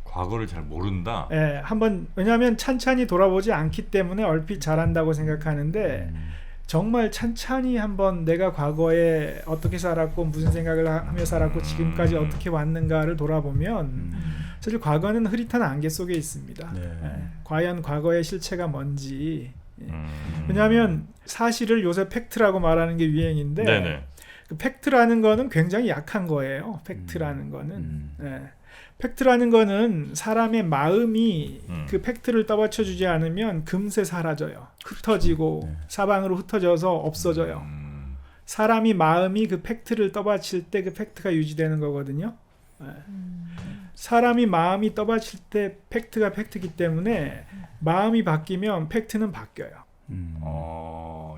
과거를 잘 모른다. 한번 왜냐하면 찬찬히 돌아보지 않기 때문에 얼핏 잘한다고 생각하는데 정말 찬찬히 한번 내가 과거에 어떻게 살았고 무슨 생각을 하며 살았고 지금까지 어떻게 왔는가를 돌아보면 사실 과거는 흐릿한 안개 속에 있습니다. 과연 과거의 실체가 뭔지. 왜냐하면 사실을 요새 팩트라고 말하는 게 유행인데 그 팩트라는 거는 굉장히 약한 거예요. 팩트라는 거는. 팩트라는 거는 사람의 마음이 그 팩트를 떠받쳐주지 않으면 금세 사라져요. 흩어지고 사방으로 흩어져서 없어져요. 사람이 마음이 그 팩트를 떠받칠 때 그 팩트가 유지되는 거거든요. 사람이 마음이 떠받칠 때 팩트가 팩트이기 때문에 마음이 바뀌면 팩트는 바뀌어요.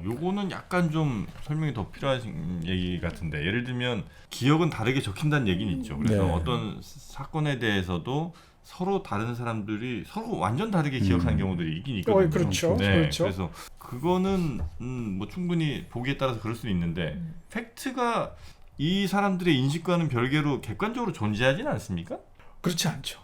요거는 약간 좀 설명이 더 필요한 얘기 같은데 예를 들면 기억은 다르게 적힌다는 얘기는 있죠. 그래서 어떤 사건에 대해서도 서로 다른 사람들이 서로 완전 다르게 기억하는 경우들이 있긴 있거든요. 그렇죠. 그렇죠. 그래서 그거는 뭐 충분히 보기에 따라서 그럴 수는 있는데 팩트가 이 사람들의 인식과는 별개로 객관적으로 존재하지는 않습니까? 그렇지 않죠.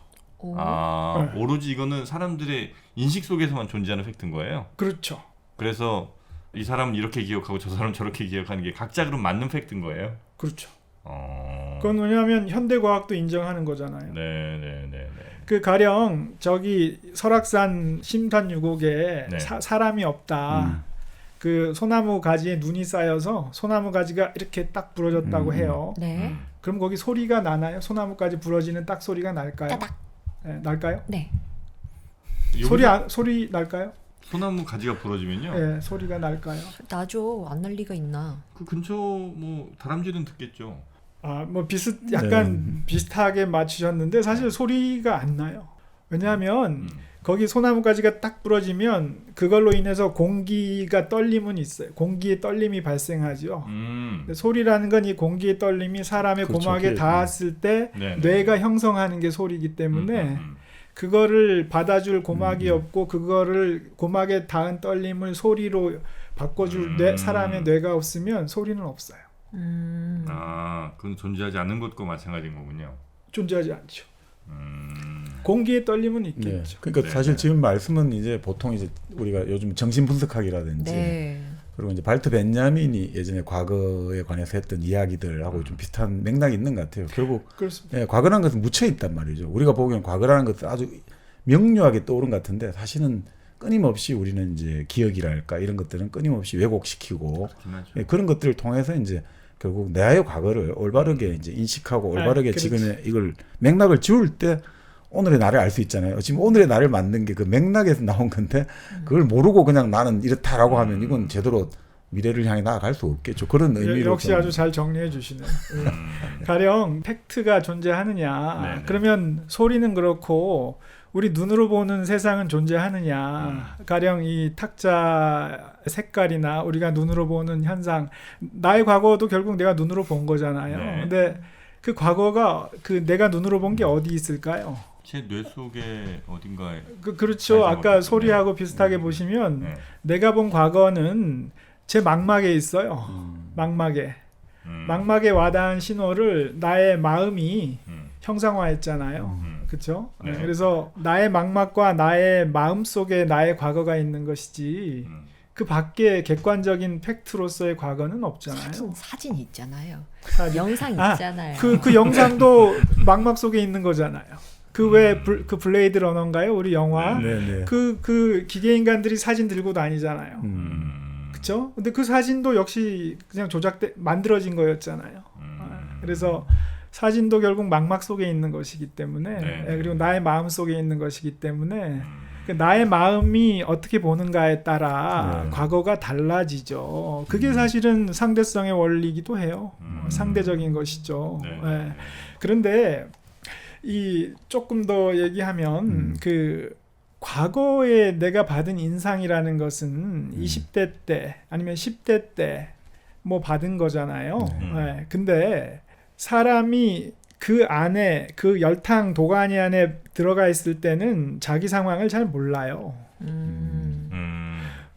오로지 이거는 사람들의 인식 속에서만 존재하는 팩트인 거예요. 그렇죠. 그래서 이 사람은 이렇게 기억하고 저 사람은 저렇게 기억하는 게 각자 그럼 맞는 팩트인 거예요. 그렇죠. 그건 왜냐하면 현대 과학도 인정하는 거잖아요. 그 가령 저기 설악산 심산 유곡에 사람이 없다. 그 소나무 가지에 눈이 쌓여서 소나무 가지가 이렇게 딱 부러졌다고 해요. 그럼 거기 소리가 나나요? 소나무까지 부러지는 딱 소리가 날까요? 따닥. 날까요? 네. 소리 날까요? 소나무 가지가 부러지면요? 네, 소리가 날까요? 나죠. 안 날 리가 있나? 그 근처 뭐 다람쥐는 듣겠죠. 뭐 약간 비슷하게 맞추셨는데 사실 소리가 안 나요. 왜냐하면 거기 소나무 가지가 딱 부러지면 그걸로 인해서 공기가 떨림은 있어요. 공기의 떨림이 발생하죠. 근데 소리라는 건 이 공기의 떨림이 사람의 고막에 닿았을 때 뇌가 형성하는 게 소리이기 때문에 그거를 받아줄 고막이 없고 그거를 고막에 닿은 떨림을 소리로 바꿔줄 사람의 뇌가 없으면 소리는 없어요. 그건 존재하지 않는 것과 마찬가지인 거군요. 존재하지 않죠. 공기의 떨림은 있겠죠. 그러니까 사실 지금 말씀은 이제 보통 이제 우리가 요즘 정신 분석학이라든지 그리고 이제 발트 벤자민이 예전에 과거에 관해서 했던 이야기들하고 좀 비슷한 맥락이 있는 것 같아요. 결국 과거라는 것은 묻혀 있단 말이죠. 우리가 보기엔 과거라는 것은 아주 명료하게 떠오른 것 같은데 사실은 끊임없이 우리는 이제 기억이랄까 이런 것들은 끊임없이 왜곡시키고 그런 것들을 통해서 이제 결국 내의 과거를 올바르게 이제 인식하고 올바르게 지금의 이걸 맥락을 지울 때 오늘의 나를 알 수 있잖아요. 지금 오늘의 나를 만든 게 그 맥락에서 나온 건데 그걸 모르고 그냥 나는 이렇다라고 하면 이건 제대로 미래를 향해 나아갈 수 없겠죠. 그런 의미로 역시 아주 잘 정리해 주시네요. 가령 팩트가 존재하느냐 그러면 소리는 그렇고 우리 눈으로 보는 세상은 존재하느냐 가령 이 탁자 색깔이나 우리가 눈으로 보는 현상 나의 과거도 결국 내가 눈으로 본 거잖아요. 근데 그 과거가 그 내가 눈으로 본 게 어디 있을까요? 제 뇌 속에 어딘가에 그렇죠. 아까 소리하고 비슷하게 보시면 내가 본 과거는 제 망막에 있어요. 망막에 와닿은 신호를 나의 마음이 형상화했잖아요. 그렇죠? 네. 그래서 나의 망막과 나의 마음 속에 나의 과거가 있는 것이지 그 밖에 객관적인 팩트로서의 과거는 없잖아요. 사진 있잖아요. 사진. 영상 있잖아요. 그 영상도 망막 속에 있는 거잖아요. 그 왜 그 블레이드 러너인가요? 우리 영화. 그 기계 인간들이 사진 들고 다니잖아요. 그렇죠? 근데 그 사진도 역시 그냥 만들어진 거였잖아요. 그래서 사진도 결국 망막 속에 있는 것이기 때문에 그리고 나의 마음 속에 있는 것이기 때문에 나의 마음이 어떻게 보는가에 따라 과거가 달라지죠. 그게 사실은 상대성의 원리이기도 해요. 상대적인 것이죠. 그런데 이 조금 더 얘기하면 그 과거에 내가 받은 인상이라는 것은 20대 때 아니면 10대 때 뭐 받은 거잖아요. 근데 사람이 그 안에 그 열탕 도가니 안에 들어가 있을 때는 자기 상황을 잘 몰라요.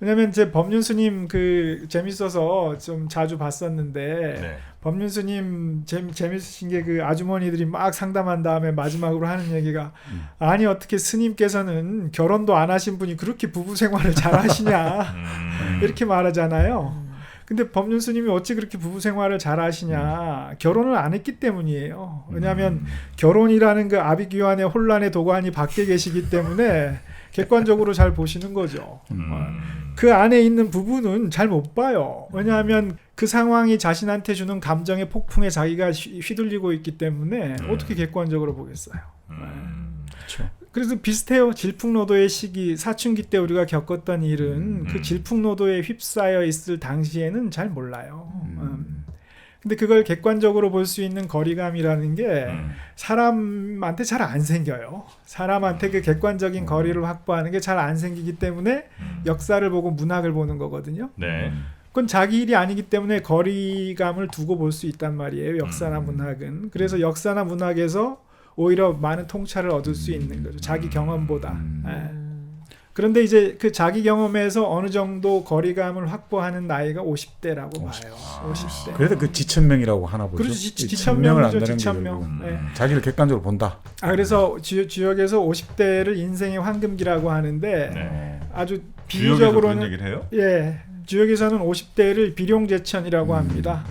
왜냐면 제 법륜스님 그 재밌어서 좀 자주 봤었는데 법륜스님 재밌으신 게 그 아주머니들이 막 상담한 다음에 마지막으로 하는 얘기가 아니 어떻게 스님께서는 결혼도 안 하신 분이 그렇게 부부 생활을 잘 하시냐 이렇게 말하잖아요. 근데 법륜스님이 어찌 그렇게 부부 생활을 잘 하시냐? 결혼을 안 했기 때문이에요. 왜냐하면 결혼이라는 그 아비규환의 혼란의 도관이 밖에 계시기 때문에 객관적으로 잘 보시는 거죠. 그 안에 있는 부부는 잘 못 봐요. 왜냐하면 그 상황이 자신한테 주는 감정의 폭풍에 자기가 휘둘리고 있기 때문에 어떻게 객관적으로 보겠어요. 그렇죠. 그래서 비슷해요. 질풍노도의 시기, 사춘기 때 우리가 겪었던 일은 그 질풍노도에 휩싸여 있을 당시에는 잘 몰라요. 근데 그걸 객관적으로 볼 수 있는 거리감이라는 게 사람한테 잘 안 생겨요. 사람한테 그 객관적인 거리를 확보하는 게 잘 안 생기기 때문에 역사를 보고 문학을 보는 거거든요. 그건 자기 일이 아니기 때문에 거리감을 두고 볼 수 있단 말이에요. 역사나 문학은. 그래서 역사나 문학에서 오히려 많은 통찰을 얻을 수 있는 거죠. 자기 경험보다. 그런데 이제 그 자기 경험에서 어느 정도 거리감을 확보하는 나이가 50대라고 봐요. 50대. 그래서 그 지천명이라고 하나 보죠. 그렇죠. 지천명이죠. 지천명. 자기를 객관적으로 본다. 그래서 주역에서 50대를 인생의 황금기라고 하는데 아주 비유적으로는 그런 얘기를 해요? 예. 주역에서는 50대를 비룡제천이라고 합니다.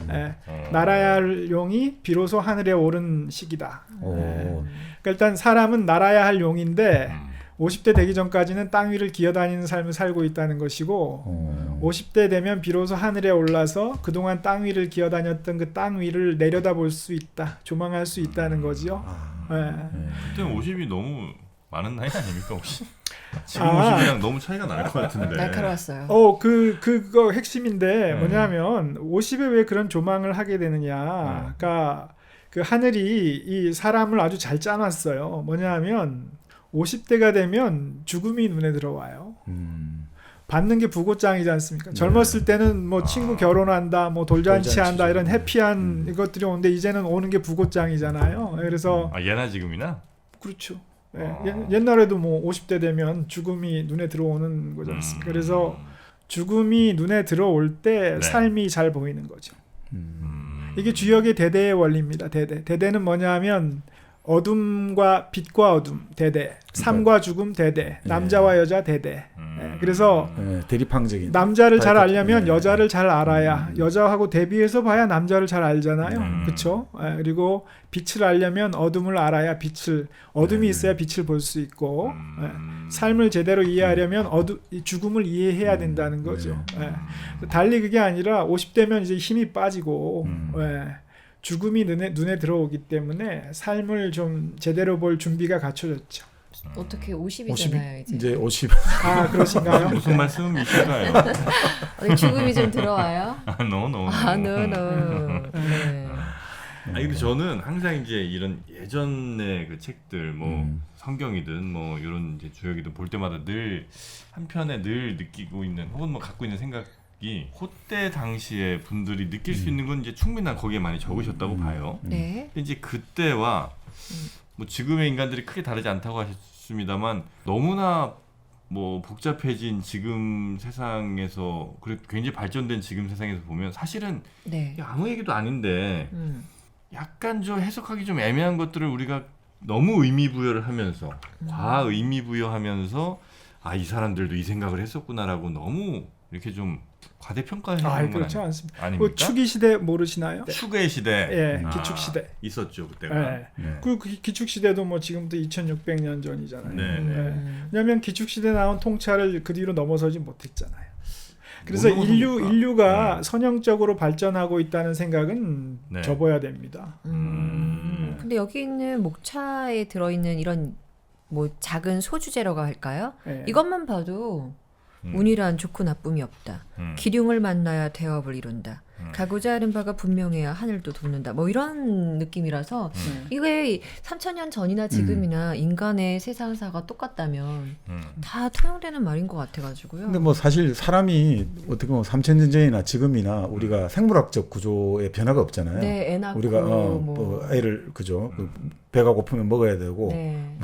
날아야 할 용이 비로소 하늘에 오른 시기다. 그러니까 일단 사람은 날아야 할 용인데 50대 되기 전까지는 땅 위를 기어다니는 삶을 살고 있다는 것이고 50대 되면 비로소 하늘에 올라서 그동안 땅 위를 기어다녔던 그 땅 위를 내려다볼 수 있다. 조망할 수 있다는 거죠. 그때는 50이 너무 많은 나이 아닙니까 혹시? 지금 50이랑 너무 차이가 날 것 같은데. 날카로웠어요. 그거 핵심인데 뭐냐면 50에 왜 그런 조망을 하게 되느냐. 그러니까 그 하늘이 이 사람을 아주 잘 짜놨어요. 뭐냐면 50대가 되면 죽음이 눈에 들어와요. 받는 게 부고장이지 않습니까? 젊었을 때는 뭐 친구 결혼한다, 뭐 돌잔치한다 이런 해피한 것들이 오는데 이제는 오는 게 부고장이잖아요. 그래서 예나 지금이나? 그렇죠. 옛날에도 뭐 50대 되면 죽음이 눈에 들어오는 거지 않습니까? 그래서 죽음이 눈에 들어올 때 삶이 잘 보이는 거죠. 이게 주역의 대대의 원리입니다. 대대는 뭐냐면 어둠과 빛과 어둠 대대, 삶과 죽음 대대, 남자와 여자 대대. 그래서 대립항적인 남자를 잘 알려면 여자를 잘 알아야 여자하고 대비해서 봐야 남자를 잘 알잖아요. 그렇죠? 그리고 빛을 알려면 어둠을 알아야 어둠이 있어야 빛을 볼 수 있고 삶을 제대로 이해하려면 죽음을 이해해야 된다는 거죠. 달리 그게 아니라 50대면 이제 힘이 빠지고 죽음이 눈에 들어오기 때문에 삶을 좀 제대로 볼 준비가 갖춰졌죠. 어떻게 50이잖아요 이제 50. 그러신가요? 무슨 말씀이실까요? 죽음이 좀 들어와요? no. 네. 근데 저는 항상 이제 이런 예전의 그 책들 뭐 성경이든 뭐 이런 이제 주역이든 볼 때마다 늘 한편에 늘 느끼고 있는 혹은 뭐 갖고 있는 생각이 그때 당시에 분들이 느낄 수 있는 건 이제 충분히 난 거기에 많이 적으셨다고 봐요. 근데 이제 그때와 뭐 지금의 인간들이 크게 다르지 않다고 하셨습니다만 너무나 뭐 복잡해진 지금 세상에서 그래 굉장히 발전된 지금 세상에서 보면 사실은 네. 아무 얘기도 아닌데 약간 좀 해석하기 좀 애매한 것들을 우리가 너무 의미 부여를 하면서 과학 의미 부여하면서 아, 이 사람들도 이 생각을 했었구나라고 너무 이렇게 좀 과대평가하는 건 그렇지 않습니다. 아닙니까? 추기 시대 모르시나요? 축의 시대. 예, 기축 시대. 있었죠, 그때가. 예. 그 기축 시대도 뭐 지금부터 2600년 전이잖아요. 네. 예. 왜냐하면 기축 시대 나온 통찰을 그 뒤로 넘어서지 못했잖아요. 그래서 인류가 선형적으로 발전하고 있다는 생각은 네. 접어야 됩니다. 근데 여기 있는 목차에 들어있는 이런 뭐 작은 소주제라고 할까요? 예. 이것만 봐도 운이란 좋고 나쁨이 없다. 기륭을 만나야 대업을 이룬다. 가고자 하는 바가 분명해야 하늘도 돕는다. 뭐 이런 느낌이라서 이게 3000년 전이나 지금이나 인간의 세상사가 똑같다면 다 통용되는 말인 것 같아가지고요. 근데 뭐 사실 사람이 어떻게 보면 3000년 전이나 지금이나 우리가 생물학적 구조에 변화가 없잖아요. 네, 애 낳고 우리가 뭐 애를 그죠. 배가 고프면 먹어야 되고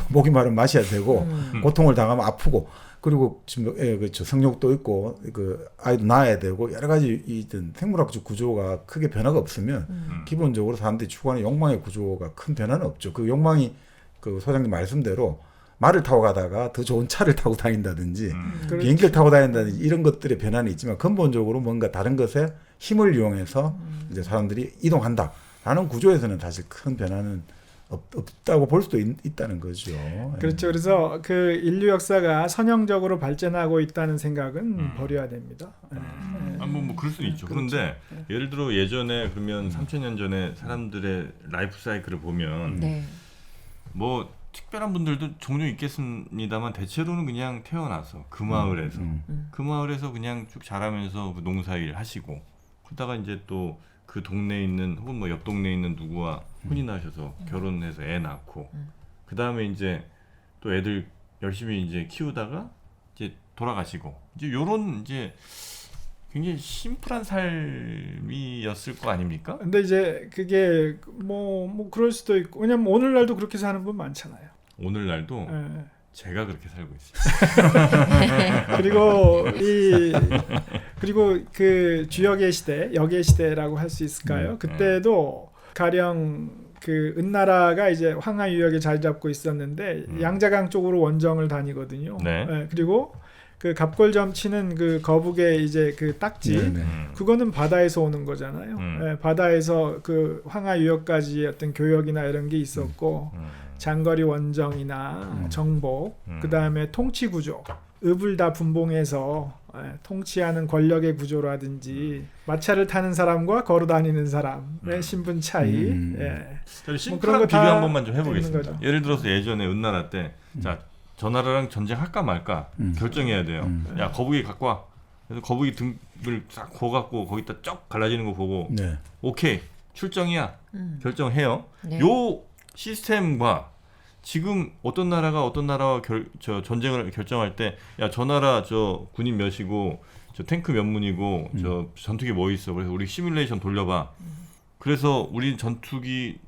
목이 마르면 마셔야 되고 고통을 당하면 아프고 그리고 지금 그렇죠. 성욕도 있고 그 아이도 낳아야 되고 여러 가지 이든 생물학적 구조가 크게 변화가 없으면 기본적으로 사람들이 추구하는 욕망의 구조가 큰 변화는 없죠. 그 욕망이 그 소장님 말씀대로 말을 타고 가다가 더 좋은 차를 타고 다닌다든지 비행기를 타고 다닌다든지 이런 것들의 변화는 있지만 근본적으로 뭔가 다른 것에 힘을 이용해서 이제 사람들이 이동한다라는 구조에서는 사실 큰 변화는 없다고 볼 수도 있다는 거죠. 그렇죠. 그래서 그 인류 역사가 선형적으로 발전하고 있다는 생각은 버려야 됩니다. 뭐 그럴 수는 있죠. 그렇죠. 그런데 예를 들어 예전에 그러면 3000년 전에 사람들의 라이프 사이클을 보면 뭐 특별한 분들도 종종 있겠습니다만 대체로는 그냥 태어나서 그 마을에서 그 마을에서 그냥 쭉 자라면서 그 농사일 하시고 그러다가 이제 또 그 동네에 있는 혹은 뭐 옆 동네에 있는 누구와 혼이 나셔서 결혼해서 애 낳고 그 다음에 이제 또 애들 열심히 이제 키우다가 이제 돌아가시고 이제 요런 이제 굉장히 심플한 삶이었을 거 아닙니까? 근데 이제 그게 뭐 그럴 수도 있고 왜냐면 오늘날도 그렇게 사는 분 많잖아요. 오늘날도 예. 제가 그렇게 살고 있습니다. 그리고 그 주역의 시대, 역의 시대라고 할 수 있을까요? 그때도 가령 그 은나라가 이제 황하 유역에 자리 잡고 있었는데 양자강 쪽으로 원정을 다니거든요. 네. 예, 그리고 그 갑골점 치는 그 거북의 이제 그 딱지 그거는 바다에서 오는 거잖아요. 예, 바다에서 그 황하 유역까지 어떤 교역이나 이런 게 있었고 장거리 원정이나 정복 그 다음에 통치 구조 읍을 다 분봉해서 통치하는 권력의 구조라든지 마차를 타는 사람과 걸어 다니는 사람의 신분 차이 심플한 거 비교 다 한 번만 좀 해보겠습니다. 거죠. 예를 들어서 예전에 은나라 때 자, 저 나라랑 전쟁할까 말까 결정해야 돼요. 야 거북이 갖고 와. 그래서 거북이 등을 싹 구워갖고 거기다 쩍 갈라지는 거 보고 오케이 출정이야 결정해요. 요 시스템과 지금 어떤 나라가 어떤 나라와 전쟁을 결정할 때 야 저 나라 저 군인 몇이고 저 탱크 몇 문이고 저 전투기 뭐 있어 그래서 우리 시뮬레이션 돌려봐. 그래서 우리 전투기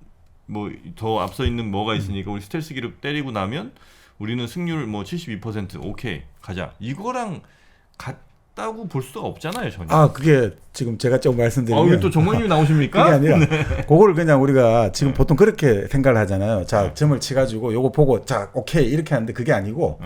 뭐 더 앞서 있는 뭐가 있으니까 우리 스텔스기를 때리고 나면 우리는 승률 뭐 72% 오케이 가자. 이거랑 같다고 볼 수가 없잖아요 전혀. 그게 지금 제가 좀 말씀드리면 이게 또 정관님이 나오십니까? 그게 아니라 그거를 그냥 우리가 지금 보통 그렇게 생각을 하잖아요. 자 점을 치가지고 요거 보고 자 오케이 이렇게 하는데 그게 아니고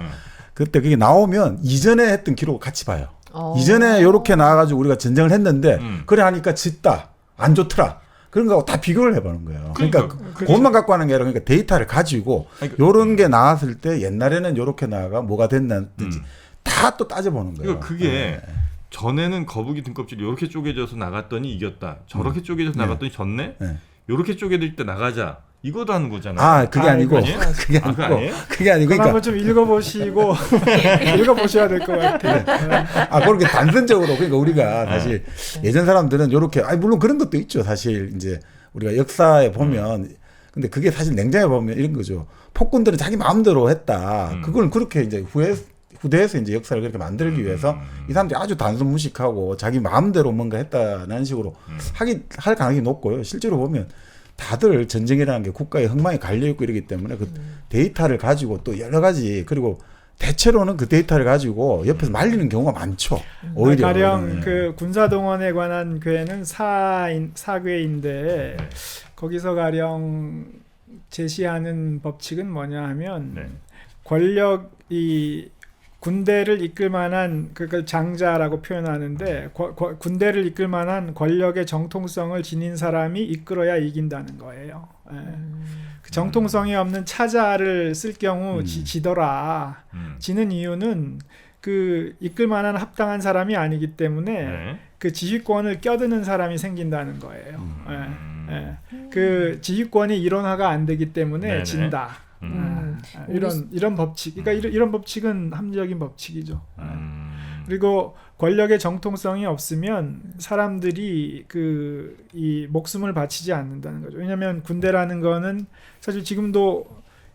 그때 그게 나오면 이전에 했던 기록을 같이 봐요. 이전에 요렇게 나와가지고 우리가 전쟁을 했는데 그래 하니까 짓다 안 좋더라. 그런 거하고 다 비교를 해보는 거예요. 그러니까 그것만 갖고 하는 게 아니라 그러니까 데이터를 가지고 요런 게 나왔을 때 옛날에는 요렇게 나와가 뭐가 됐는지 다 또 따져보는 거예요. 그게 전에는 거북이 등껍질이 이렇게 쪼개져서 나갔더니 이겼다. 저렇게 쪼개져서 나갔더니 졌네. 이렇게 쪼개질 때 나가자. 이거도 하는 거잖아요. 그게 아니고 그게 아니고 그러니까 한번 좀 읽어보시고 읽어보셔야 될 것 같아요. 그렇게 단순적으로 그러니까 우리가 사실 예전 사람들은 요렇게 물론 그런 것도 있죠. 사실 이제 우리가 역사에 보면 근데 그게 사실 냉장에 보면 이런 거죠. 폭군들은 자기 마음대로 했다. 그걸 그렇게 이제 후대에서 이제 역사를 그렇게 만들기 위해서 이 사람들이 아주 단순 무식하고 자기 마음대로 뭔가 했다는 식으로 할 가능성이 높고요. 실제로 보면 다들 전쟁이라는 게 국가의 흥망이 갈려있고 이러기 때문에 그 데이터를 가지고 또 여러 가지 그리고 대체로는 그 데이터를 가지고 옆에서 말리는 경우가 많죠. 오히려 가령 그 군사동원에 관한 괴는 사괴인데 거기서 가령 제시하는 법칙은 뭐냐 하면 권력이 군대를 이끌 만한 그걸 장자라고 표현하는데 군대를 이끌 만한 권력의 정통성을 지닌 사람이 이끌어야 이긴다는 거예요. 그 정통성이 없는 차자를 쓸 경우 지더라. 지는 이유는 그 이끌 만한 합당한 사람이 아니기 때문에 그 지휘권을 껴드는 사람이 생긴다는 거예요. 그 지휘권이 일원화가 안 되기 때문에 진다. 이런 법칙. 그러니까 이런 법칙은 합리적인 법칙이죠. 그리고 권력의 정통성이 없으면 사람들이 이 목숨을 바치지 않는다는 거죠. 왜냐하면 군대라는 거는 사실 지금도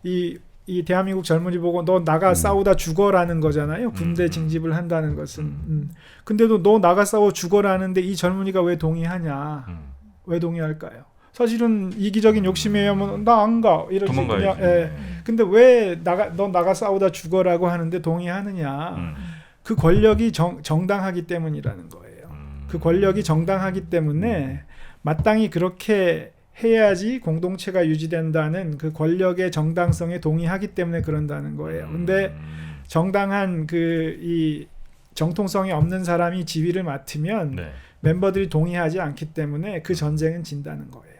이 대한민국 젊은이 보고 너 나가 싸우다 죽어라는 거잖아요. 군대 징집을 한다는 것은. 근데도 너 나가 싸워 죽어라는데 이 젊은이가 왜 동의하냐? 왜 동의할까요? 사실은 이기적인 욕심에 의하면 나 안 가 이러지 그냥. 근데 왜 너 나가 싸우다 죽어라고 하는데 동의하느냐? 그 권력이 정당하기 때문이라는 거예요. 그 권력이 정당하기 때문에 마땅히 그렇게 해야지 공동체가 유지된다는 그 권력의 정당성에 동의하기 때문에 그런다는 거예요. 근데 정당한 이 정통성이 없는 사람이 지휘를 맡으면 멤버들이 동의하지 않기 때문에 그 전쟁은 진다는 거예요.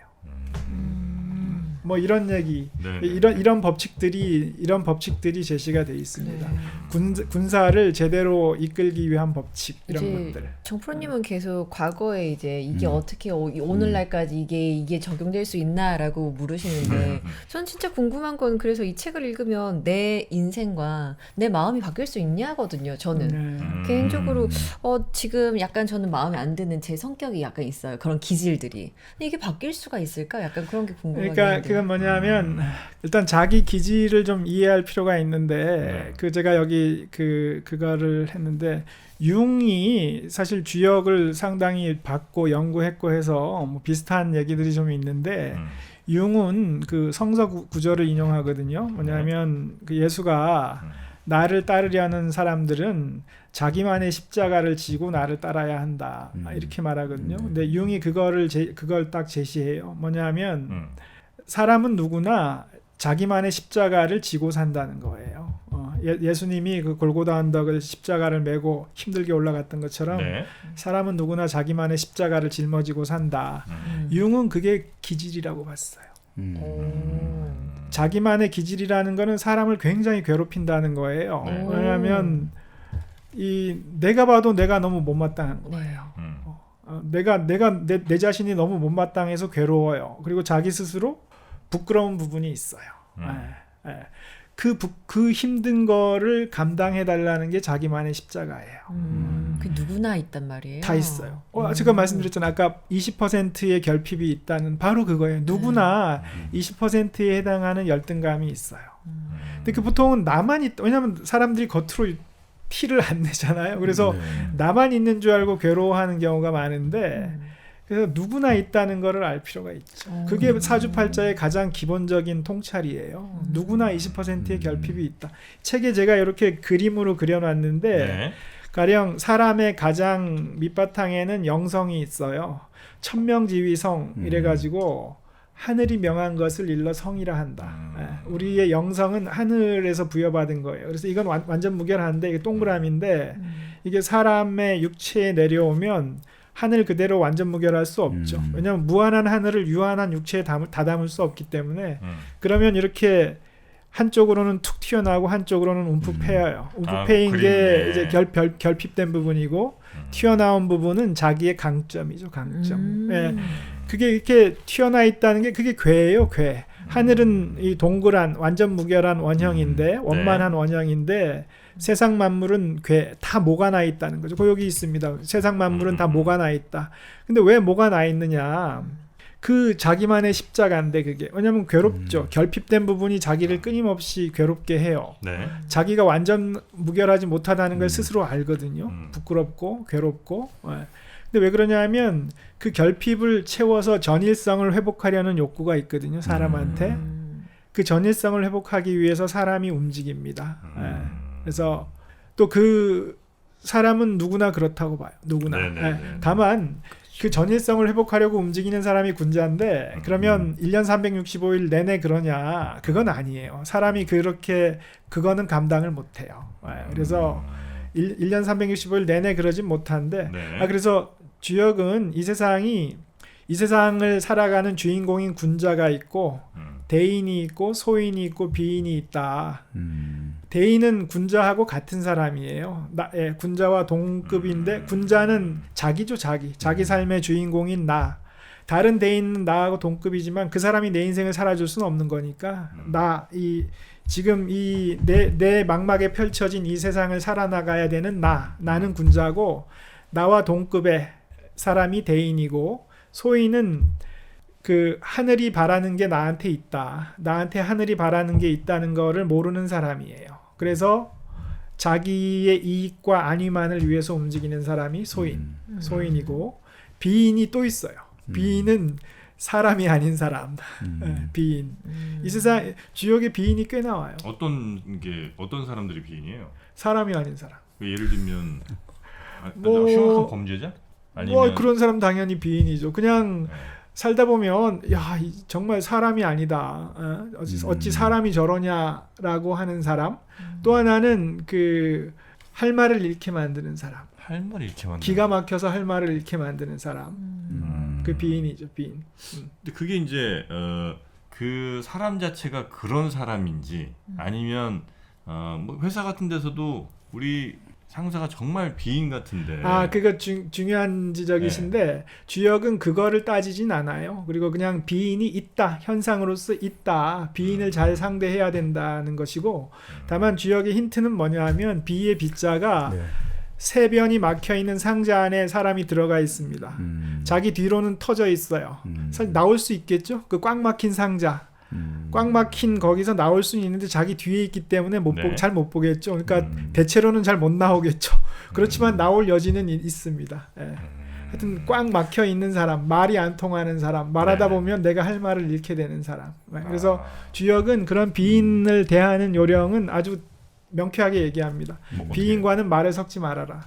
뭐 이런 얘기, 이런 법칙들이 제시가 돼 있습니다. 군사를 제대로 이끌기 위한 법칙 이런 것들. 정프로님은 계속 과거에 이제 이게 어떻게 오늘날까지 이게 적용될 수 있나라고 물으시는데 전 진짜 궁금한 건 그래서 이 책을 읽으면 내 인생과 내 마음이 바뀔 수 있냐거든요. 저는 개인적으로 지금 약간 저는 마음에 안 드는 제 성격이 약간 있어요. 그런 기질들이. 근데 이게 바뀔 수가 있을까? 약간 그런 게 궁금하긴 한데. 그건 뭐냐면 일단 자기 기질을 좀 이해할 필요가 있는데 제가 여기 그거를 했는데 융이 사실 주역을 상당히 받고 연구했고 해서 뭐 비슷한 얘기들이 좀 있는데 융은 그 성서 구절을 인용하거든요. 뭐냐면 그 예수가 나를 따르려는 사람들은 자기만의 십자가를 지고 나를 따라야 한다 이렇게 말하거든요. 근데 융이 그걸 딱 제시해요. 뭐냐면 사람은 누구나 자기만의 십자가를 지고 산다는 거예요. 예수님이 그 골고다 언덕을 십자가를 메고 힘들게 올라갔던 것처럼 사람은 누구나 자기만의 십자가를 짊어지고 산다. 융은 그게 기질이라고 봤어요. 자기만의 기질이라는 거는 사람을 굉장히 괴롭힌다는 거예요. 왜냐하면 내가 봐도 내가 너무 못마땅한 거예요. 내 자신이 너무 못마땅해서 괴로워요. 그리고 자기 스스로 부끄러운 부분이 있어요. 그 힘든 거를 감당해달라는 게 자기만의 십자가예요. 그 누구나 있단 말이에요. 다 있어요. 제가 말씀드렸잖아요. 아까 20%의 결핍이 있다는 바로 그거예요. 누구나 20%에 해당하는 열등감이 있어요. 근데 그 보통은 왜냐하면 사람들이 겉으로 티를 안 내잖아요. 그래서 나만 있는 줄 알고 괴로워하는 경우가 많은데 그래서 누구나 있다는 거를 알 필요가 있죠. 그게 사주팔자의 가장 기본적인 통찰이에요. 누구나 20%의 결핍이 있다. 책에 제가 이렇게 그림으로 그려놨는데 가령 사람의 가장 밑바탕에는 영성이 있어요. 천명지위성 이래가지고 하늘이 명한 것을 일러 성이라 한다. 우리의 영성은 하늘에서 부여받은 거예요. 그래서 이건 완전 무결한데 이게 동그라미인데 이게 사람의 육체에 내려오면 하늘 그대로 완전 무결할 수 없죠. 왜냐하면 무한한 하늘을 유한한 육체에 다 담을 수 없기 때문에 그러면 이렇게 한쪽으로는 툭 튀어나오고 한쪽으로는 움푹 패여요. 움푹 패인 게 이제 결핍된 부분이고 튀어나온 부분은 자기의 강점이죠. 강점. 그게 이렇게 튀어나 있다는 게 그게 괴예요. 괴. 하늘은 이 동그란 완전 무결한 원형인데 원만한 원형인데 세상 만물은 다 뭐가 나 있다는 거죠. 여기 있습니다. 세상 만물은 다 뭐가 나 있다. 근데 왜 뭐가 나 있느냐? 그 자기만의 십자가인데 그게 왜냐하면 괴롭죠. 결핍된 부분이 자기를 끊임없이 괴롭게 해요. 자기가 완전 무결하지 못하다는 걸 스스로 알거든요. 부끄럽고 괴롭고. 근데 왜 그러냐면 그 결핍을 채워서 전일성을 회복하려는 욕구가 있거든요. 사람한테. 그 전일성을 회복하기 위해서 사람이 움직입니다. 그래서 또 그 사람은 누구나 그렇다고 봐요. 누구나. 다만 그 전일성을 회복하려고 움직이는 사람이 군자인데 그러면 1년 365일 내내 그러냐? 그건 아니에요. 사람이 그렇게 그거는 감당을 못해요. 그래서 1년 365일 내내 그러진 못한데 그래서 주역은 이 세상을 살아가는 주인공인 군자가 있고 대인이 있고 소인이 있고 비인이 있다. 대인은 군자하고 같은 사람이에요. 군자와 동급인데 군자는 자기죠. 자기 삶의 주인공인 나. 다른 대인은 나하고 동급이지만 그 사람이 내 인생을 살아줄 수는 없는 거니까 지금 내 망막에 펼쳐진 이 세상을 살아나가야 되는 나는 군자고 나와 동급의 사람이 대인이고 소인은 그 하늘이 바라는 게 나한테 있다. 나한테 하늘이 바라는 게 있다는 거를 모르는 사람이에요. 그래서 자기의 이익과 안위만을 위해서 움직이는 사람이 소인이고 비인이 또 있어요. 비인은 사람이 아닌 사람. 비인. 이 세상 주역에 비인이 꽤 나와요. 어떤 사람들이 비인이에요? 사람이 아닌 사람. 예를 들면 흉악한 범죄자? 아니면 그런 사람 당연히 비인이죠. 그냥 살다 보면 정말 사람이 아니다. 어찌 사람이 저러냐라고 하는 사람. 또 하나는 할 말을 잃게 만드는 사람. 할 말을 잃게 만드는 기가 막혀서 할 말을 잃게 만드는 사람. 그 비인이죠. 비인. 근데 그게 이제 그 사람 자체가 그런 사람인지 아니면 뭐 회사 같은 데서도 우리 상사가 정말 비인 같은데. 그거 중요한 지적이신데 주역은 그거를 따지진 않아요. 그리고 그냥 비인이 있다. 현상으로서 있다. 비인을 잘 상대해야 된다는 것이고 다만 주역의 힌트는 뭐냐 하면 비의 비자가 세 변이 막혀있는 상자 안에 사람이 들어가 있습니다. 자기 뒤로는 터져 있어요. 사실 나올 수 있겠죠? 그 꽉 막힌 상자. 꽉 막힌 거기서 나올 수는 있는데 자기 뒤에 있기 때문에 잘 못 보겠죠. 그러니까 대체로는 잘 못 나오겠죠. 그렇지만 나올 여지는 있습니다. 하여튼 꽉 막혀 있는 사람, 말이 안 통하는 사람, 말하다 보면 내가 할 말을 잃게 되는 사람. 그래서 주역은 그런 비인을 대하는 요령은 아주 명쾌하게 얘기합니다. 비인과는 말에 섞지 말아라.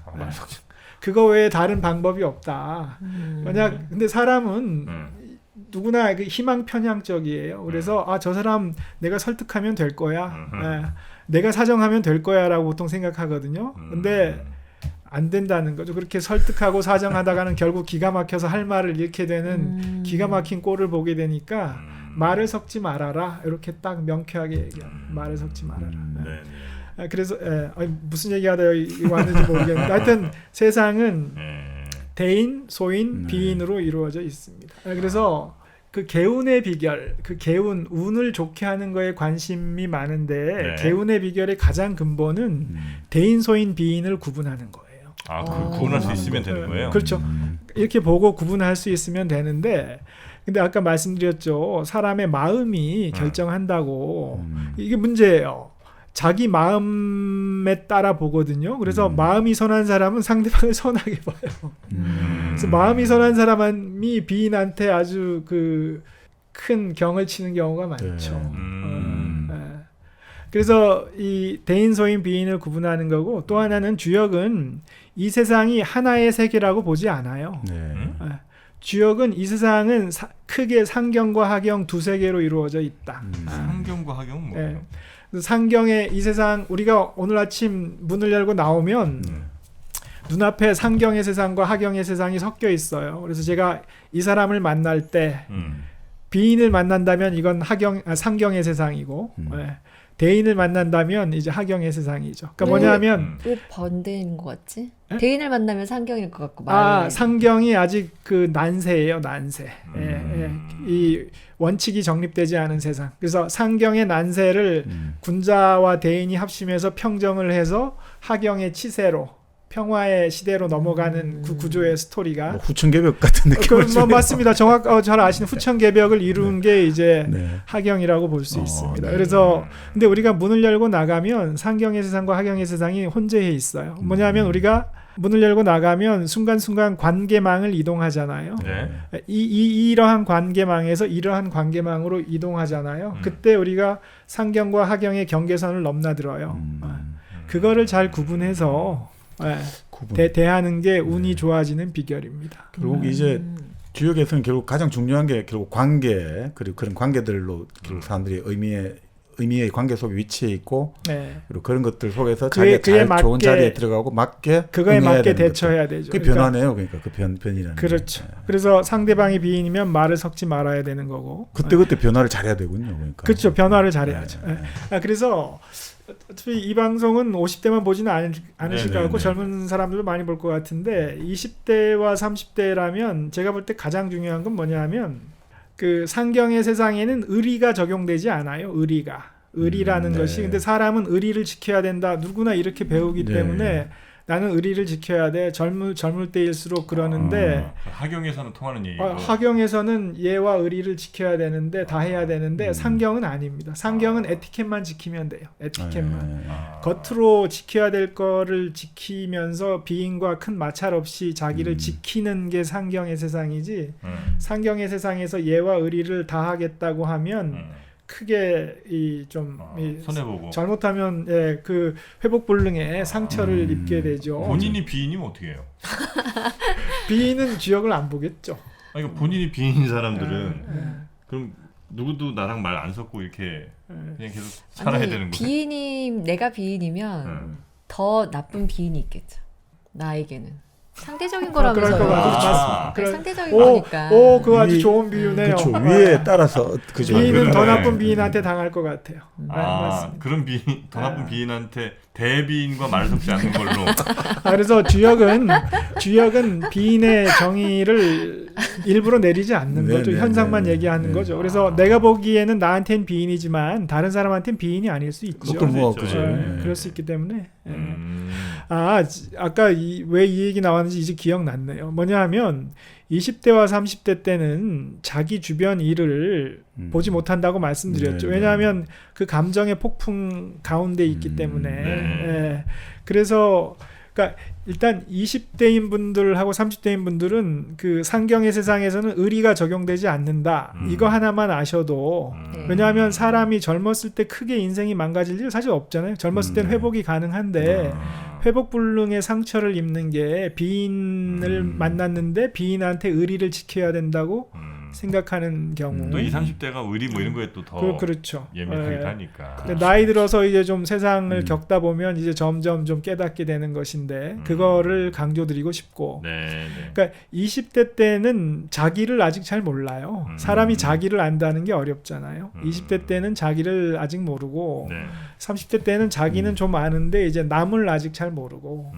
그거 외에 다른 방법이 없다. 만약 근데 사람은 누구나 희망 편향적이에요. 그래서 저 사람 내가 설득하면 될 거야. 내가 사정하면 될 거야라고 보통 생각하거든요. 근데 안 된다는 거죠. 그렇게 설득하고 사정하다가는 결국 기가 막혀서 할 말을 잃게 되는 기가 막힌 꼴을 보게 되니까 말을 섞지 말아라. 이렇게 딱 명쾌하게 얘기합니다. 말을 섞지 말아라. 그래서 무슨 얘기하다 여기 왔는지 모르겠는데 하여튼 세상은 대인, 소인, 비인으로 이루어져 있습니다. 그래서 그 개운의 비결, 운을 좋게 하는 거에 관심이 많은데 개운의 비결의 가장 근본은 대인, 소인, 비인을 구분하는 거예요. 구분할 수 있으면 되는 거예요? 그렇죠. 이렇게 보고 구분할 수 있으면 되는데 근데 아까 말씀드렸죠. 사람의 마음이 결정한다고. 이게 문제예요. 자기 마음에 따라 보거든요. 그래서 마음이 선한 사람은 상대방을 선하게 봐요. 그래서 마음이 선한 사람이 비인한테 아주 큰 경을 치는 경우가 많죠. 그래서 이 대인, 소인, 비인을 구분하는 거고 또 하나는 주역은 이 세상이 하나의 세계라고 보지 않아요. 주역은 이 세상은 크게 상경과 하경 두 세계로 이루어져 있다. 상경과 하경은 뭐예요? 상경의 이 세상 우리가 오늘 아침 문을 열고 나오면 눈앞에 상경의 세상과 하경의 세상이 섞여 있어요. 그래서 제가 이 사람을 만날 때 비인을 만난다면 이건 상경의 세상이고 대인을 만난다면 이제 하경의 세상이죠. 그러니까 뭐냐면 왜 번대인 것 같지? 대인을 만나면 상경일 것 같고 상경이 아직 난세예요. 난세. 이 원칙이 정립되지 않은 세상. 그래서 상경의 난세를 군자와 대인이 합심해서 평정을 해서 하경의 치세로 평화의 시대로 넘어가는 그 구조의 스토리가 후천개벽 같은 느낌이죠. 맞습니다. 잘 아시는 후천개벽을 이룬 게 이제 하경이라고 볼 수 있습니다. 그래서 근데 우리가 문을 열고 나가면 상경의 세상과 하경의 세상이 혼재해 있어요. 뭐냐면 우리가 문을 열고 나가면 순간순간 관계망을 이동하잖아요. 이러한 관계망에서 이러한 관계망으로 이동하잖아요. 그때 우리가 상경과 하경의 경계선을 넘나들어요. 그거를 잘 구분해서 대하는 게 운이 좋아지는 비결입니다. 결국 이제 주역에서는 결국 가장 중요한 게 결국 관계 그리고 그런 관계들로 결국 사람들이 의미의 관계 속에 위치해 있고 그리고 그런 것들 속에서 자기가 잘 좋은 자리에 들어가고 맞게 그거에 맞게 대처해야 되죠. 그게 변화네요. 그러니까 그 변이라는 그렇죠. 게. 그래서 상대방이 비인이면 말을 섞지 말아야 되는 거고 그때 변화를 잘해야 되군요. 그러니까. 그렇죠. 변화를 잘해야죠. 그래서 어차피 이 방송은 50대만 보지는 않으실 것 같고 젊은 사람들도 많이 볼 것 같은데 20대와 30대라면 제가 볼 때 가장 중요한 건 뭐냐면 그 상경의 세상에는 의리가 적용되지 않아요. 의리라는 것이. 근데 사람은 의리를 지켜야 된다. 누구나 이렇게 배우기 때문에 나는 의리를 지켜야 돼. 젊을 때일수록 그러는데 하경에서는 통하는 얘기고 하경에서는 예와 의리를 지켜야 되는데 다 해야 되는데 상경은 아닙니다. 상경은 에티켓만 지키면 돼요. 에티켓만. 겉으로 지켜야 될 거를 지키면서 비인과 큰 마찰 없이 자기를 지키는 게 상경의 세상이지 상경의 세상에서 예와 의리를 다 하겠다고 하면 크게 손해보고 잘못하면 그 회복불능에 상처를 입게 되죠. 본인이 비인이면 어떻게 해요? 비인은 주역을 안 보겠죠. 그러니까 본인이 비인인 사람들은 그럼 누구도 나랑 말 안 섞고 이렇게 그냥 계속 살아야 되는 거예요? 내가 비인이면 더 나쁜 비인이 있겠죠. 나에게는. 상대적인 거라면서요. 맞습니다. 상대적인 거니까. 그거 아주 좋은 비유네요. 그렇죠. 위에 따라서 그죠. 비인은 더 나쁜 비인한테 당할 것 같아요. 맞습니다. 그런 비인, 더 나쁜 비인한테 대비인과 말을 섞지 않는 걸로. 그래서 주역은 비인의 정의를 일부러 내리지 않는 거죠. 현상만 얘기하는 거죠. 그래서 내가 보기에는 나한테는 비인이지만 다른 사람한테는 비인이 아닐 수 있죠. 그럴 수 있기 때문에. 아까 왜 이 얘기 나왔는지 이제 기억났네요. 뭐냐 하면 20대와 30대 때는 자기 주변 일을 보지 못한다고 말씀드렸죠. 왜냐하면 그 감정의 폭풍 가운데 있기 때문에. 그래서 그러니까 일단 20대인 분들하고 30대인 분들은 그 상경의 세상에서는 의리가 적용되지 않는다. 이거 하나만 아셔도 왜냐하면 사람이 젊었을 때 크게 인생이 망가질 일 사실 없잖아요. 젊었을 때는 회복이 가능한데 회복불능의 상처를 입는 게 비인을 만났는데 비인한테 의리를 지켜야 된다고 생각하는 경우. 또 20, 30대가 의리 뭐 이런 거에 또 더 그렇죠. 예민하기도 하니까. 근데 나이 들어서 이제 좀 세상을 겪다 보면 이제 점점 좀 깨닫게 되는 것인데 그거를 강조드리고 싶고. 그러니까 20대 때는 자기를 아직 잘 몰라요. 사람이 자기를 안다는 게 어렵잖아요. 20대 때는 자기를 아직 모르고 30대 때는 자기는 좀 아는데 이제 남을 아직 잘 모르고